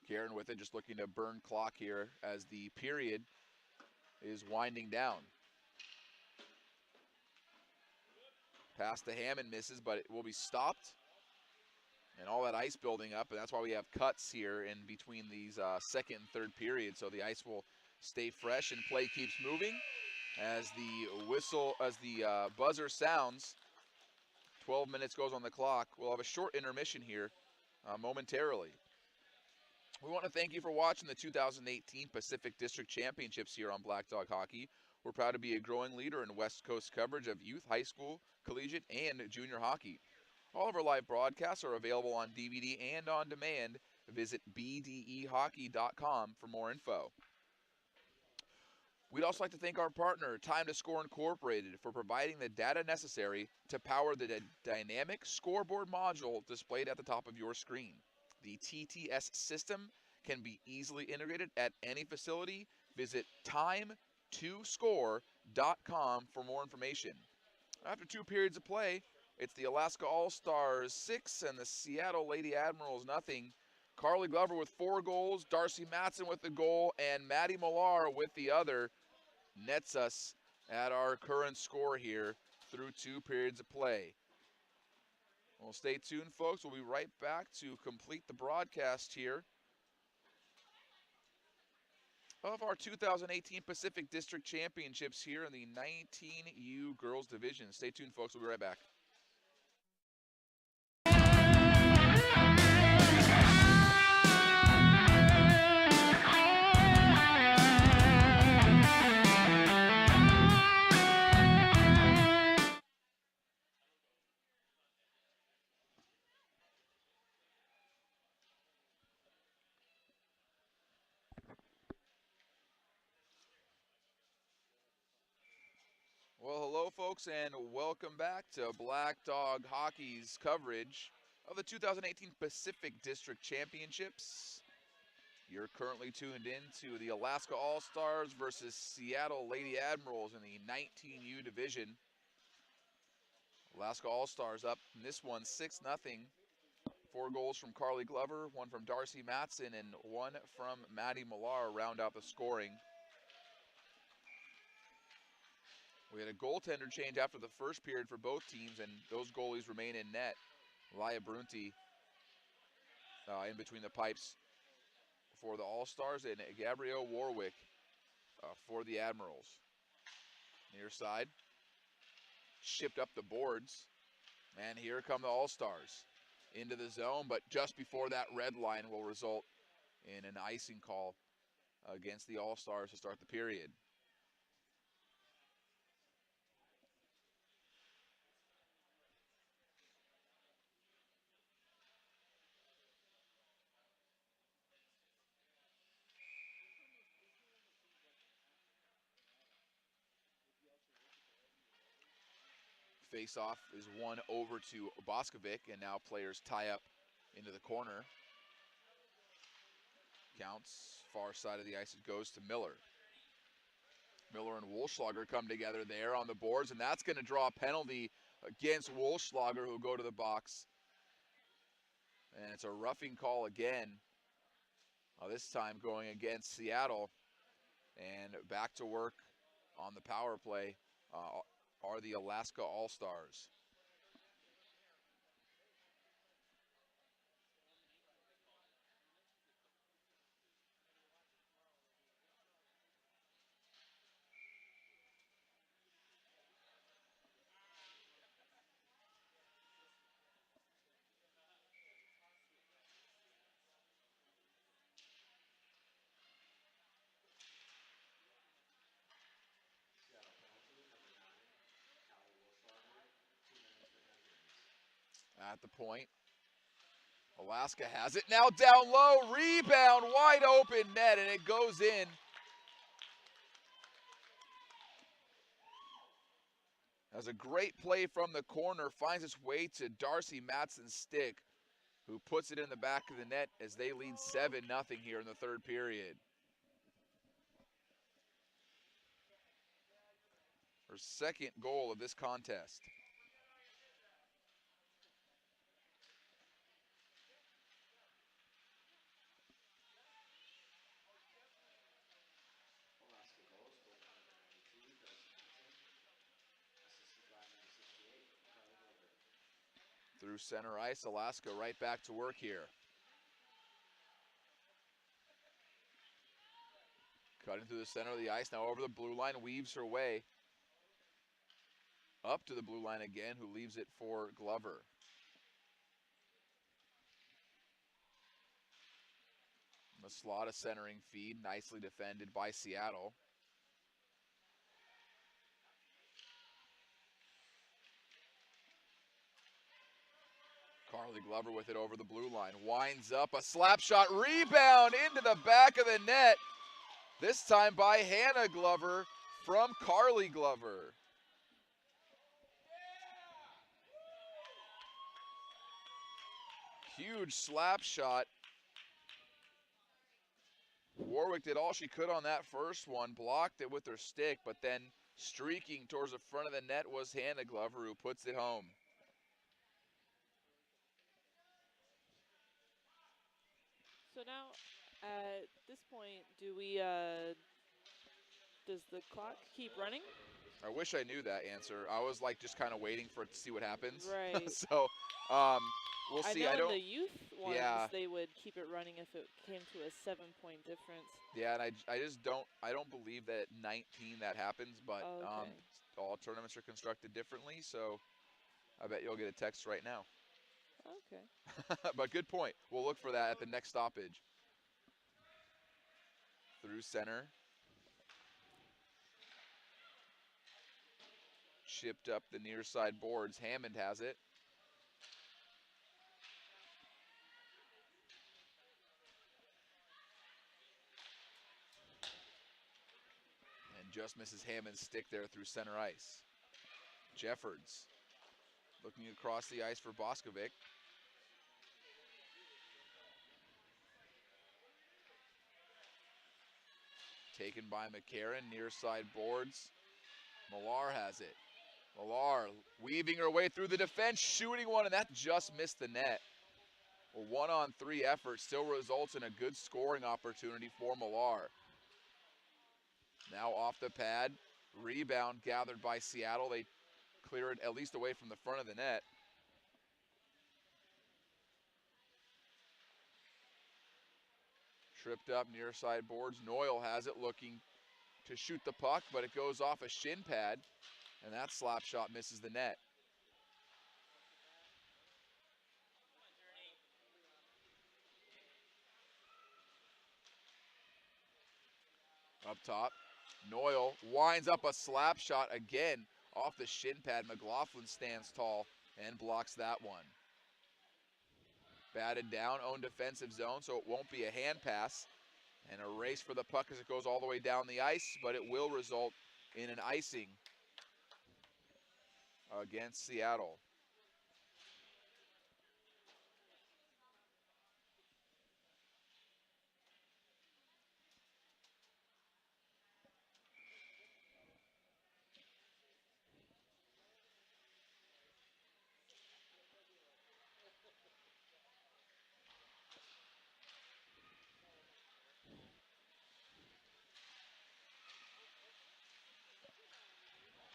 Karen with it, just looking to burn clock here as the period is winding down. Pass to Hammond, misses, but it will be stopped. And all that ice building up, and that's why we have cuts here in between these second and third periods, so the ice will stay fresh and play keeps moving. As the buzzer sounds, 12 minutes goes on the clock. We'll have a short intermission here momentarily. We want to thank you for watching the 2018 Pacific District Championships here on Black Dog Hockey. We're proud to be a growing leader in West Coast coverage of youth, high school, collegiate, and junior hockey. All of our live broadcasts are available on DVD and on demand. Visit bdehockey.com for more info. We'd also like to thank our partner, Time to Score Incorporated, for providing the data necessary to power the dynamic scoreboard module displayed at the top of your screen. The TTS system can be easily integrated at any facility. Visit time2score.com for more information. After 2 periods of play, it's the Alaska All-Stars 6 and the Seattle Lady Admirals nothing. Carly Glover with 4 goals, Darcy Matson with the goal, and Maddie Millar with the other nets us at our current score here through 2 periods of play. Well, stay tuned, folks. We'll be right back to complete the broadcast here of our 2018 Pacific District Championships here in the 19U Girls Division. Stay tuned, folks. We'll be right back. Well, hello, folks, and welcome back to Black Dog Hockey's coverage of the 2018 Pacific District Championships. You're currently tuned in to the Alaska All-Stars versus Seattle Lady Admirals in the 19U division. Alaska All-Stars up in this one 6-0. 4 goals from Carly Glover, 1 from Darcy Matson, and 1 from Maddie Millar round out the scoring. We had a goaltender change after the first period for both teams, and those goalies remain in net. Laia Brunti in between the pipes for the All-Stars, and Gabrielle Warwick for the Admirals. Near side, shipped up the boards, and here come the All-Stars into the zone, but just before that red line will result in an icing call against the All-Stars to start the period. Face-off is won over to Boskovic, and now players tie up into the corner. Counts, far side of the ice, it goes to Miller. Miller and Wolschlager come together there on the boards, and that's going to draw a penalty against Wolschlager, who go to the box. And it's a roughing call again, this time going against Seattle. And back to work on the power play are the Alaska All-Stars. At the point, Alaska has it now down low, rebound, wide open net, and it goes in. As a great play from the corner finds its way to Darcy Matson's stick, who puts it in the back of the net as they lead 7-0 here in the third period. Her second goal of this contest. Through center ice, Alaska right back to work here. Cutting through the center of the ice, now over the blue line, weaves her way up to the blue line again, who leaves it for Glover. The slot, a centering feed, nicely defended by Seattle. Carly Glover with it over the blue line, winds up, a slap shot, rebound into the back of the net. This time by Hannah Glover from Carly Glover. Huge slap shot. Warwick did all she could on that first one, blocked it with her stick, but then streaking towards the front of the net was Hannah Glover, who puts it home. So now, at this point, does the clock keep running? I wish I knew that answer. I was like just kind of waiting for it to see what happens. Right. So we'll see. I know I in don't. the youth ones, Yeah. they would keep it running if it came to a 7-point difference. Yeah, and I just don't believe that at 19 that happens, but Okay. all tournaments are constructed differently, so I bet you'll get a text right now. Okay. But good point. We'll look for that at the next stoppage. Through center. Chipped up the near side boards. Hammond has it. And just misses Hammond's stick there through center ice. Jeffords looking across the ice for Boskovic. Taken by McCarron, near side boards. Millar has it. Millar weaving her way through the defense, shooting one, and that just missed the net. A 1-on-3 effort still results in a good scoring opportunity for Millar. Now off the pad, rebound gathered by Seattle. They clear it at least away from the front of the net. Tripped up near side boards. Noyle has it, looking to shoot the puck, but it goes off a shin pad, and that slap shot misses the net. Up top, Noyle winds up a slap shot again off the shin pad. McLaughlin stands tall and blocks that one. Batted down, own defensive zone, so it won't be a hand pass. And a race for the puck as it goes all the way down the ice, but it will result in an icing against Seattle.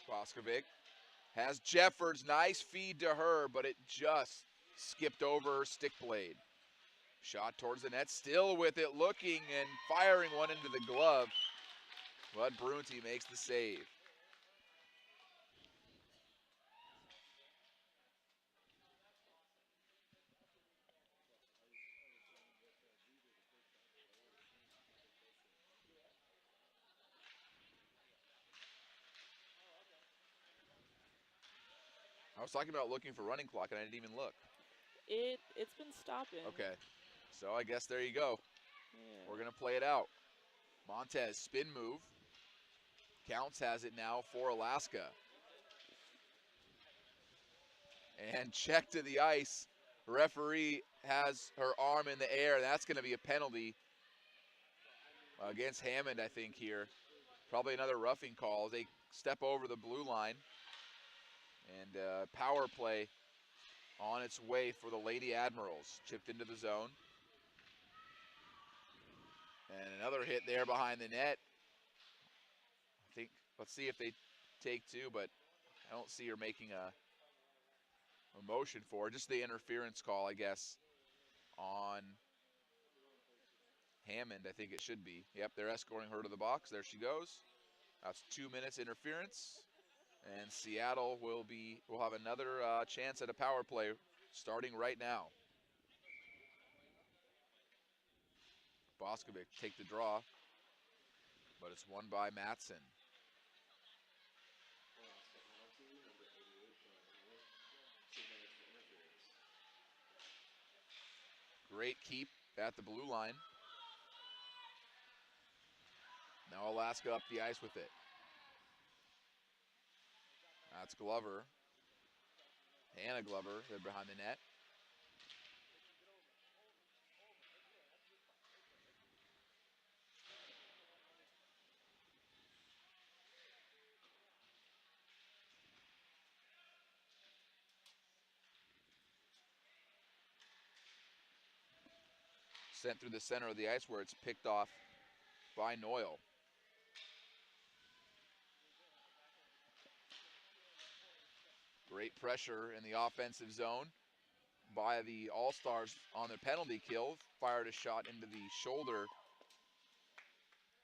Boskovic has Jeffords, nice feed to her, but it just skipped over her stick blade. Shot towards the net, still with it, looking and firing one into the glove. But Brunty makes the save. I was talking about looking for running clock, and I didn't even look. It's been stopping. Okay, so I guess there you go. Yeah. We're going to play it out. Montez, spin move. Counts has it now for Alaska. And check to the ice. Referee has her arm in the air, and that's going to be a penalty against Hammond, I think, here. Probably another roughing call. They step over the blue line. And power play on its way for the Lady Admirals. Chipped into the zone. And another hit there behind the net. I think, let's see if they take two, but I don't see her making a motion for it. Just the interference call, I guess, on Hammond, I think it should be. Yep, they're escorting her to the box. There she goes. That's 2 minutes interference. And Seattle will have another chance at a power play starting right now. Boskovic take the draw, but it's won by Matson. Great keep at the blue line. Now Alaska up the ice with it. That's Glover. Hannah Glover, they're behind the net. Sent through the center of the ice where it's picked off by Noyle. Great pressure in the offensive zone by the All-Stars on their penalty kill. Fired a shot into the shoulder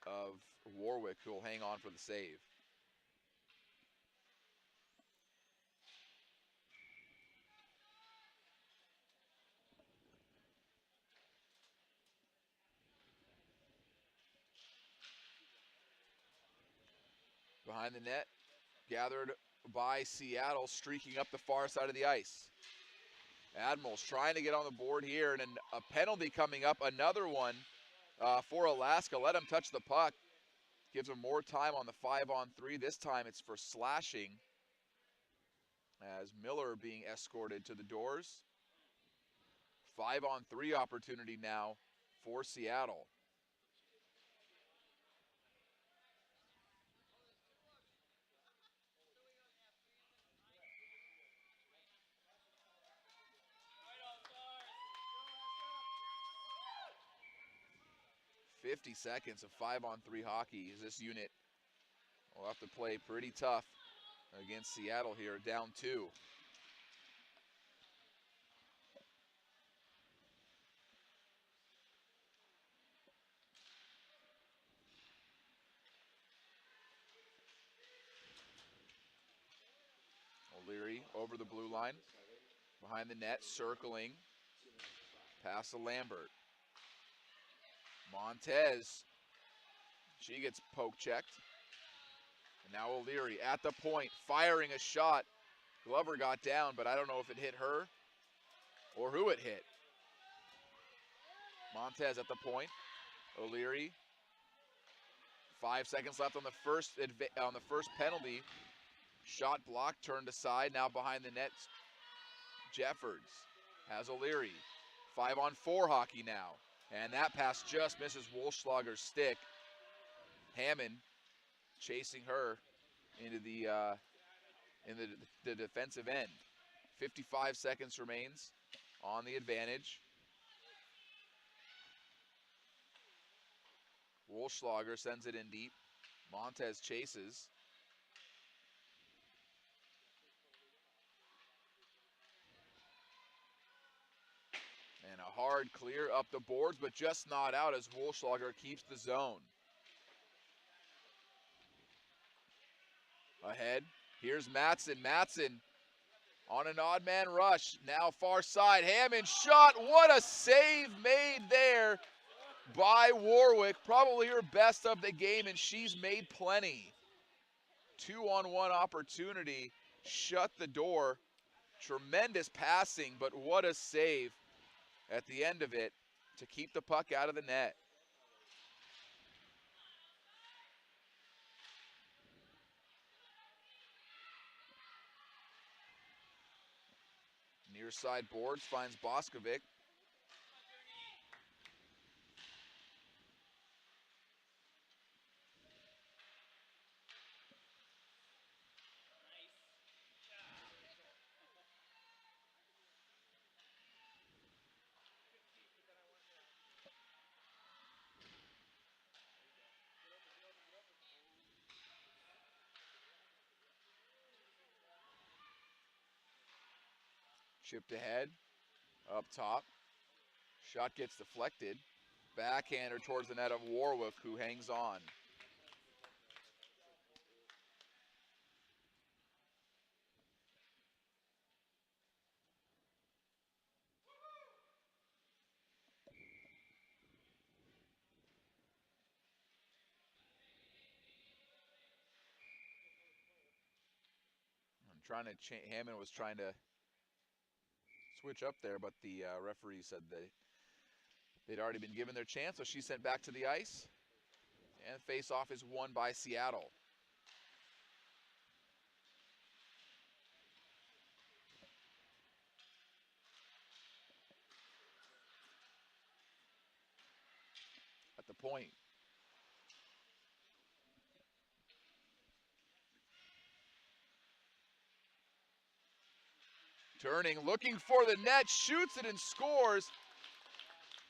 of Warwick, who will hang on for the save. Behind the net, gathered by Seattle, streaking up the far side of the ice. Admirals trying to get on the board here, and a penalty coming up, another one for Alaska. Let them touch the puck. Gives them more time on the 5-on-3. This time it's for slashing, as Miller being escorted to the doors. 5-on-3 opportunity now for Seattle. "50 seconds of 5-on-3 hockey as this unit will have to play pretty tough against Seattle here, down 2. O'Leary over the blue line, behind the net, circling, pass to Lambert. Montez, she gets poke checked. And now O'Leary at the point, firing a shot. Glover got down, but I don't know if it hit her or who it hit. Montez at the point. O'Leary. 5 seconds left on the first penalty. Shot blocked, turned aside. Now behind the net, Jeffords has O'Leary. 5-on-4 hockey now. And that pass just misses Wolfschlager's stick. Hammond chasing her into the defensive end. 55 seconds remains on the advantage. Wolfschlager sends it in deep. Montez chases. And a hard clear up the boards, but just not out as Wolfschlager keeps the zone. Ahead, here's Matson. Matson on an odd man rush. Now far side, Hammond shot. What a save made there by Warwick. Probably her best of the game, and she's made plenty. 2-on-1 opportunity, shut the door. Tremendous passing, but what a save at the end of it to keep the puck out of the net. Near side boards finds Boskovic. Chipped ahead, up top. Shot gets deflected. Backhander towards the net of Warwick, who hangs on. Hammond was trying to switch up there, but the referee said they'd already been given their chance, so she's sent back to the ice. And face-off is won by Seattle. At the point. Turning, looking for the net, shoots it and scores.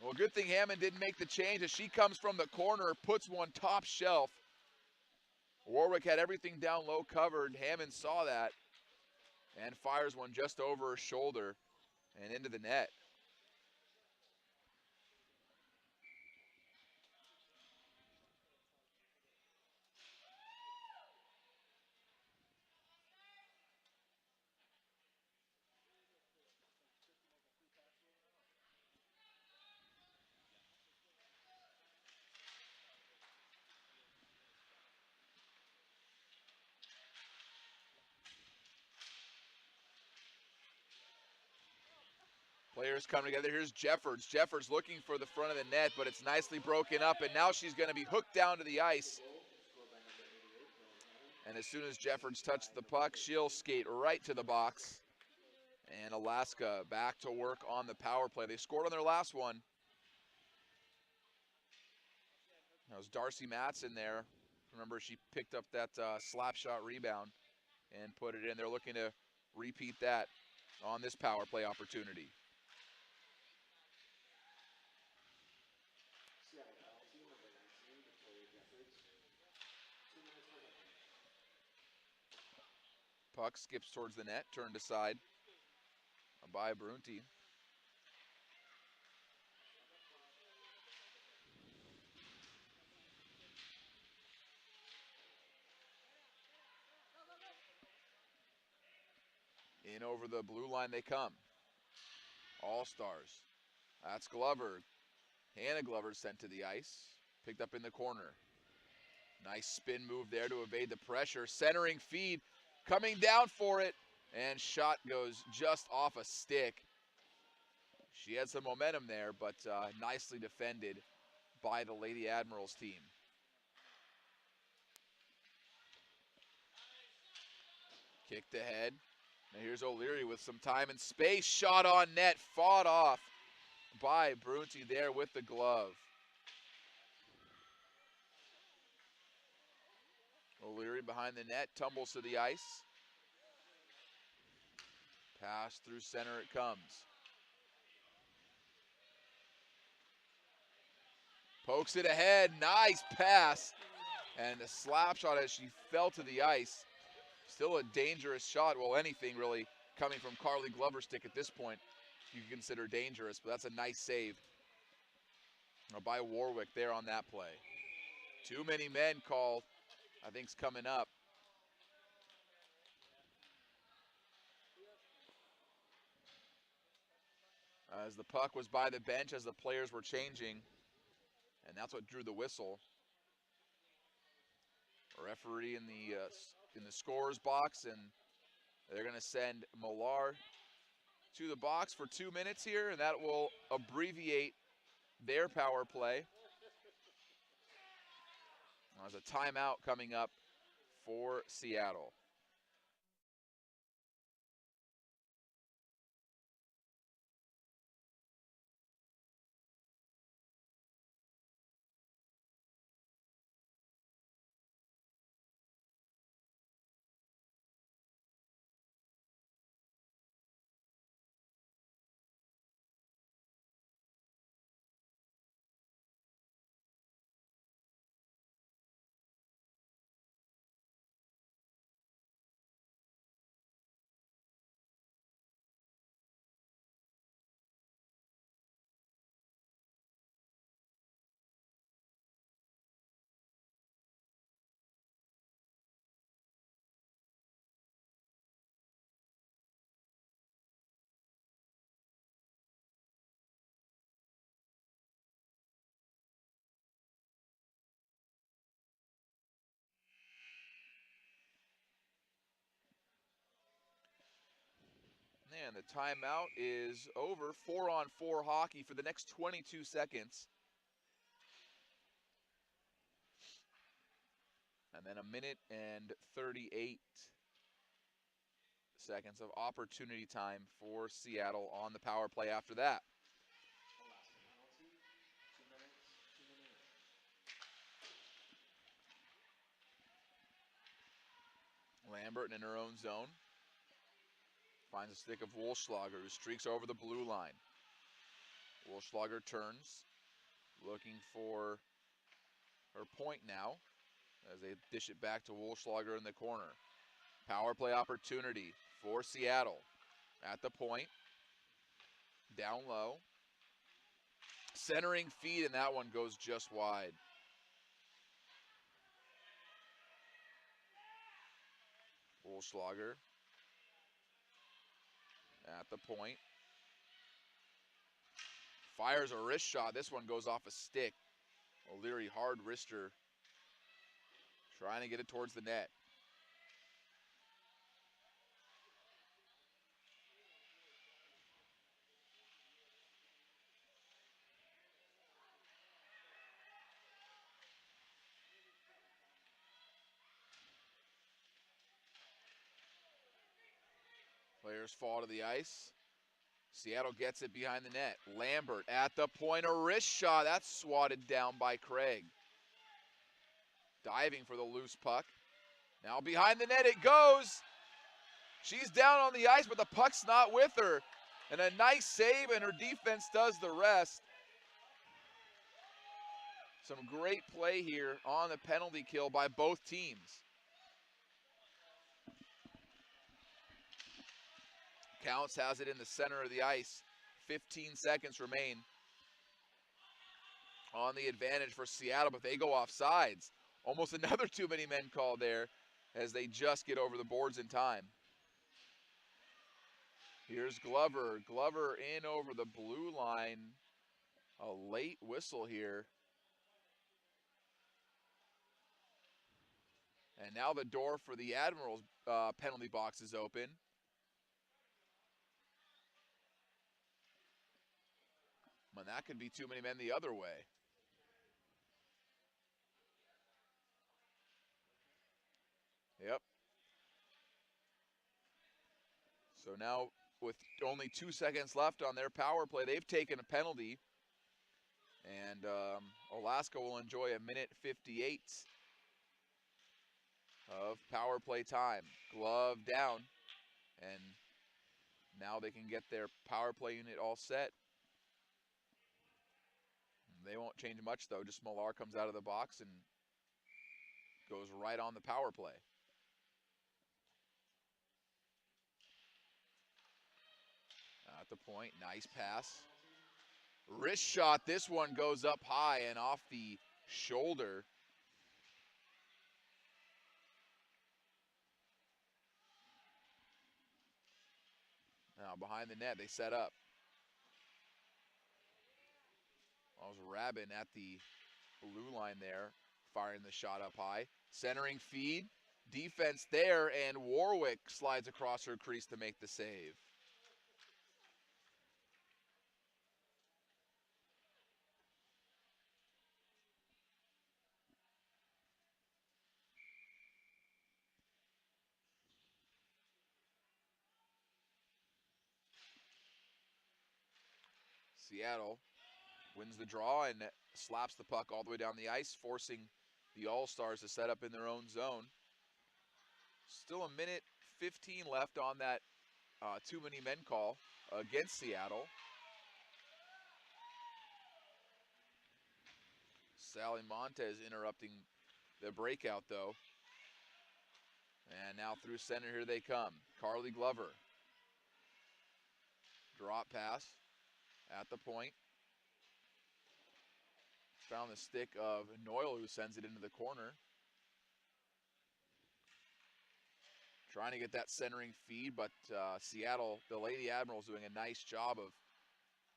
Well, good thing Hammond didn't make the change as she comes from the corner, puts one top shelf. Warwick had everything down low covered. Hammond saw that and fires one just over her shoulder and into the net. Players come together. Here's Jeffords. Jeffords looking for the front of the net, but it's nicely broken up, and now she's going to be hooked down to the ice. And as soon as Jeffords touches the puck, she'll skate right to the box. And Alaska back to work on the power play. They scored on their last one. That was Darcy Matson there. Remember, she picked up that slap shot rebound and put it in. They're looking to repeat that on this power play opportunity. Puck skips towards the net, turned aside by Brunti. In over the blue line they come. All-Stars. That's Glover. Hannah Glover sent to the ice. Picked up in the corner. Nice spin move there to evade the pressure. Centering feed. Coming down for it. And shot goes just off a stick. She had some momentum there, but nicely defended by the Lady Admirals team. Kicked ahead. Now here's O'Leary with some time and space. Shot on net, fought off by Brunti there with the glove. O'Leary behind the net, tumbles to the ice. Pass through center it comes. Pokes it ahead, nice pass. And a slap shot as she fell to the ice. Still a dangerous shot. Well, anything really coming from Carly Glover's stick at this point you can consider dangerous, but that's a nice save by Warwick there on that play. Too many men called, I think, is coming up. As the puck was by the bench as the players were changing, and that's what drew the whistle. A referee in the scorer's box, and they're going to send Millar to the box for 2 minutes here, and that will abbreviate their power play. There's a timeout coming up for Seattle. And the timeout is over. 4-on-4 hockey for the next 22 seconds. And then a minute and 38 seconds of opportunity time for Seattle on the power play after that. Lambert in her own zone. Finds a stick of Wolschlager, who streaks over the blue line. Wolschlager turns, looking for her point now, as they dish it back to Wolschlager in the corner. Power play opportunity for Seattle. At the point, down low. Centering feed, and that one goes just wide. Wolschlager at the point. Fires a wrist shot. This one goes off a stick. O'Leary hard wrister, trying to get it towards the net. Players fall to the ice. Seattle gets it behind the net. Lambert at the point, a wrist shot. That's swatted down by Craig. Diving for the loose puck. Now behind the net it goes. She's down on the ice, but the puck's not with her. And a nice save, and her defense does the rest. Some great play here on the penalty kill by both teams. Counts has it in the center of the ice. 15 seconds remain on the advantage for Seattle, but they go off sides. Almost another too many men call there as they just get over the boards in time. Here's Glover. Glover in over the blue line. A late whistle here. And now the door for the Admirals penalty box is open. And that could be too many men the other way. Yep. So now with only 2 seconds left on their power play, they've taken a penalty. And Alaska will enjoy a minute 58 of power play time. Glove down. And now they can get their power play unit all set. They won't change much though, just Millar comes out of the box and goes right on the power play. At the point, nice pass. Wrist shot, this one goes up high and off the shoulder. Now behind the net, they set up. I was Rabin at the blue line there, firing the shot up high. Centering feed, defense there, and Warwick slides across her crease to make the save. Seattle wins the draw and slaps the puck all the way down the ice, forcing the All-Stars to set up in their own zone. Still a minute 15 left on that too many men call against Seattle. Sally Montez interrupting the breakout though. And now through center, here they come. Carly Glover. Drop pass at the point. Found the stick of Noyle, who sends it into the corner. Trying to get that centering feed, but Seattle, the Lady Admirals, doing a nice job of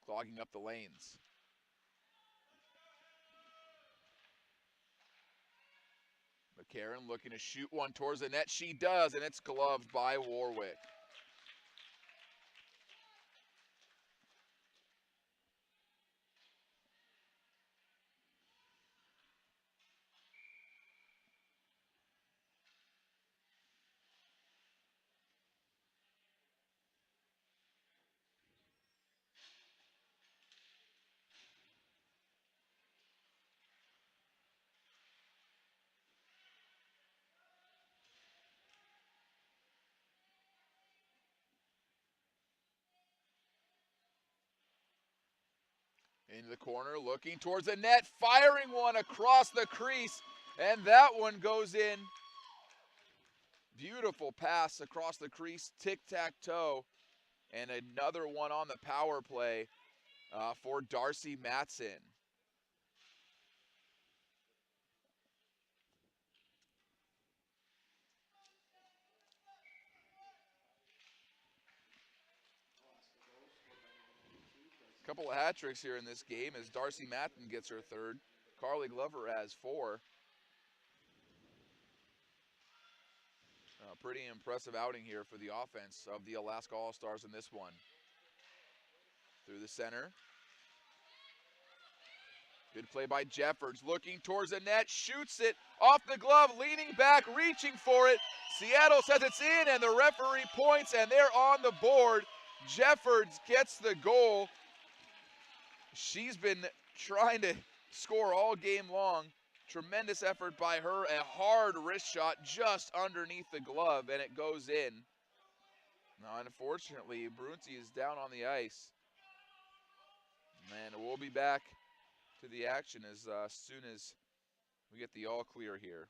clogging up the lanes. McCarron looking to shoot one towards the net. She does, and it's gloved by Warwick. Into the corner, looking towards the net, firing one across the crease, and that one goes in. Beautiful pass across the crease, tic-tac-toe, and another one on the power play for Darcy Matson. A couple of hat tricks here in this game as Darcy Matson gets her third. Carly Glover has 4. Pretty impressive outing here for the offense of the Alaska All-Stars in this one. Through the center. Good play by Jeffords, looking towards the net, shoots it off the glove, leaning back, reaching for it. Seattle says it's in, and the referee points, and they're on the board. Jeffords gets the goal. She's been trying to score all game long. Tremendous effort by her, a hard wrist shot just underneath the glove, and it goes in. Now, unfortunately, Brunti is down on the ice. And we'll be back to the action as soon as we get the all clear here.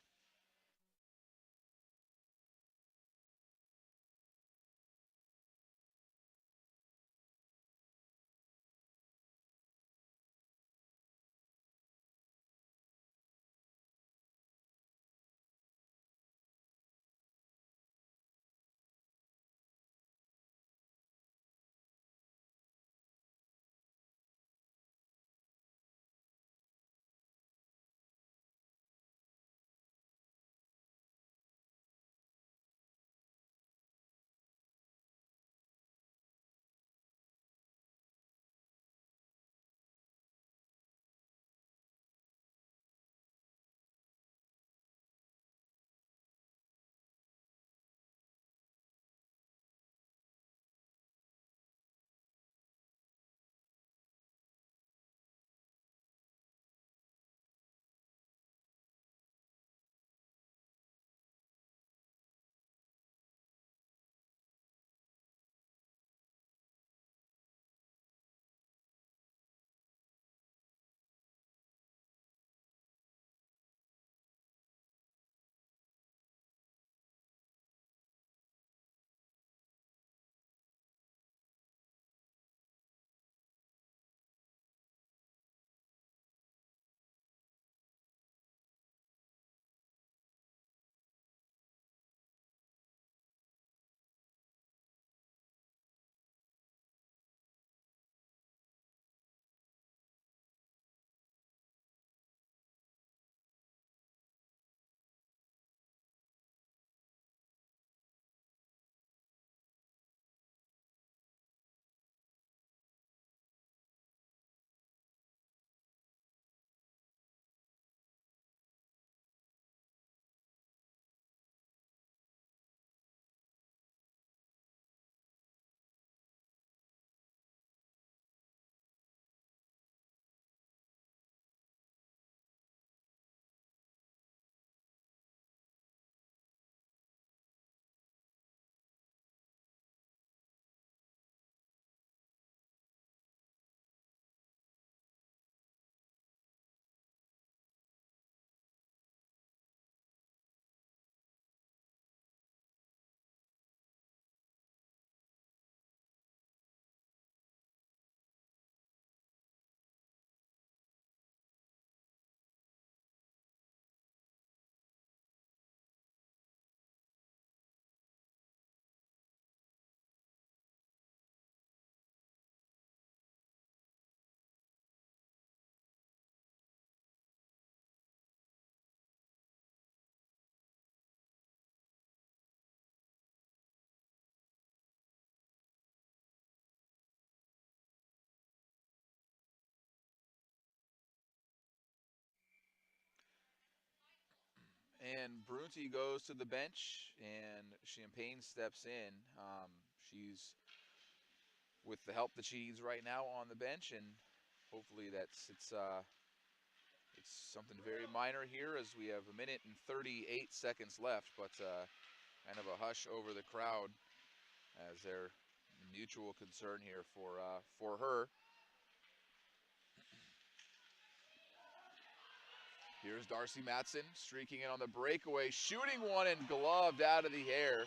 And Brunti goes to the bench, and Champagne steps in. She's with the help that she needs right now on the bench, and hopefully it's something very minor here as we have 1 minute and 38 seconds left, but kind of a hush over the crowd as their mutual concern here for her. Here's Darcy Matson streaking in on the breakaway, shooting one and gloved out of the air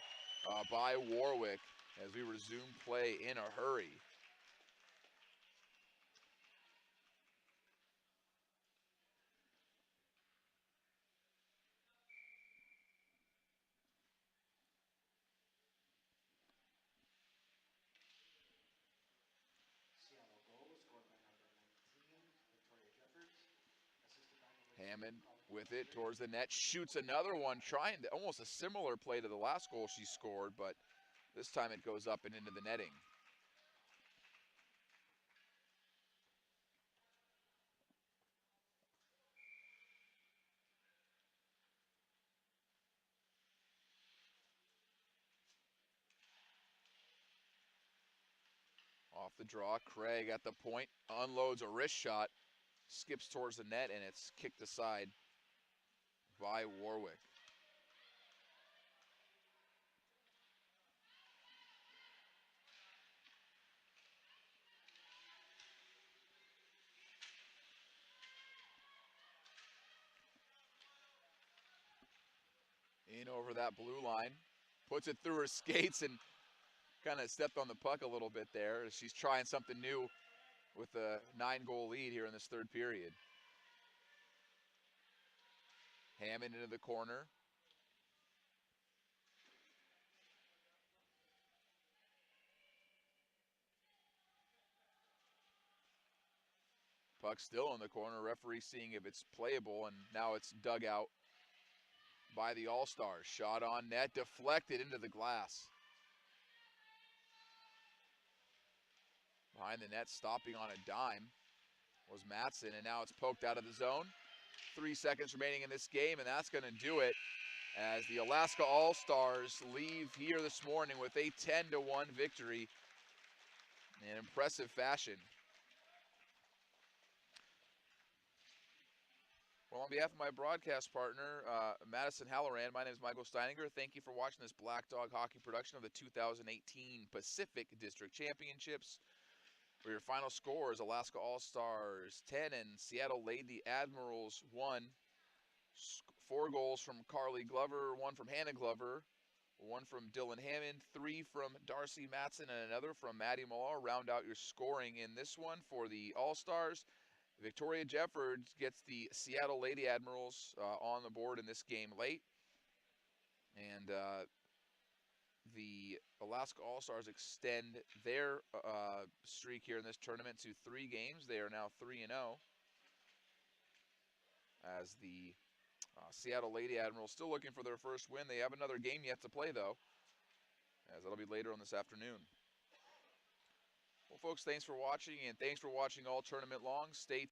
by Warwick as we resume play in a hurry. Hammond with it towards the net, shoots another one, trying to, almost a similar play to the last goal she scored, but this time it goes up and into the netting. Off the draw, Craig at the point, unloads a wrist shot, skips towards the net, and it's kicked aside by Warwick. In over that blue line, puts it through her skates and kind of stepped on the puck a little bit there. She's trying something new with a 9-goal lead here in this third period. Hammond into the corner. Puck still in the corner. Referee seeing if it's playable, and now it's dug out by the All-Stars. Shot on net, deflected into the glass. Behind the net, stopping on a dime, was Matson, and now it's poked out of the zone. 3 seconds remaining in this game, and that's going to do it as the Alaska All-Stars leave here this morning with a 10-1 victory in impressive fashion. Well, on behalf of my broadcast partner, Madison Halloran, my name is Michael Steininger. Thank you for watching this Black Dog Hockey production of the 2018 Pacific District Championships, where your final score is Alaska All-Stars 10 and Seattle Lady Admirals 1. 4 goals from Carly Glover, 1 from Hannah Glover, 1 from Dylan Hammond, 3 from Darcy Matson, and another from Maddie Millar. Round out your scoring in this one for the All-Stars. Victoria Jeffords gets the Seattle Lady Admirals on the board in this game late. And the Alaska All-Stars extend their streak here in this tournament to 3 games. They are now 3-0. As the Seattle Lady Admirals still looking for their first win. They have another game yet to play, though, as that'll be later on this afternoon. Well, folks, thanks for watching, and thanks for watching all tournament long. Stay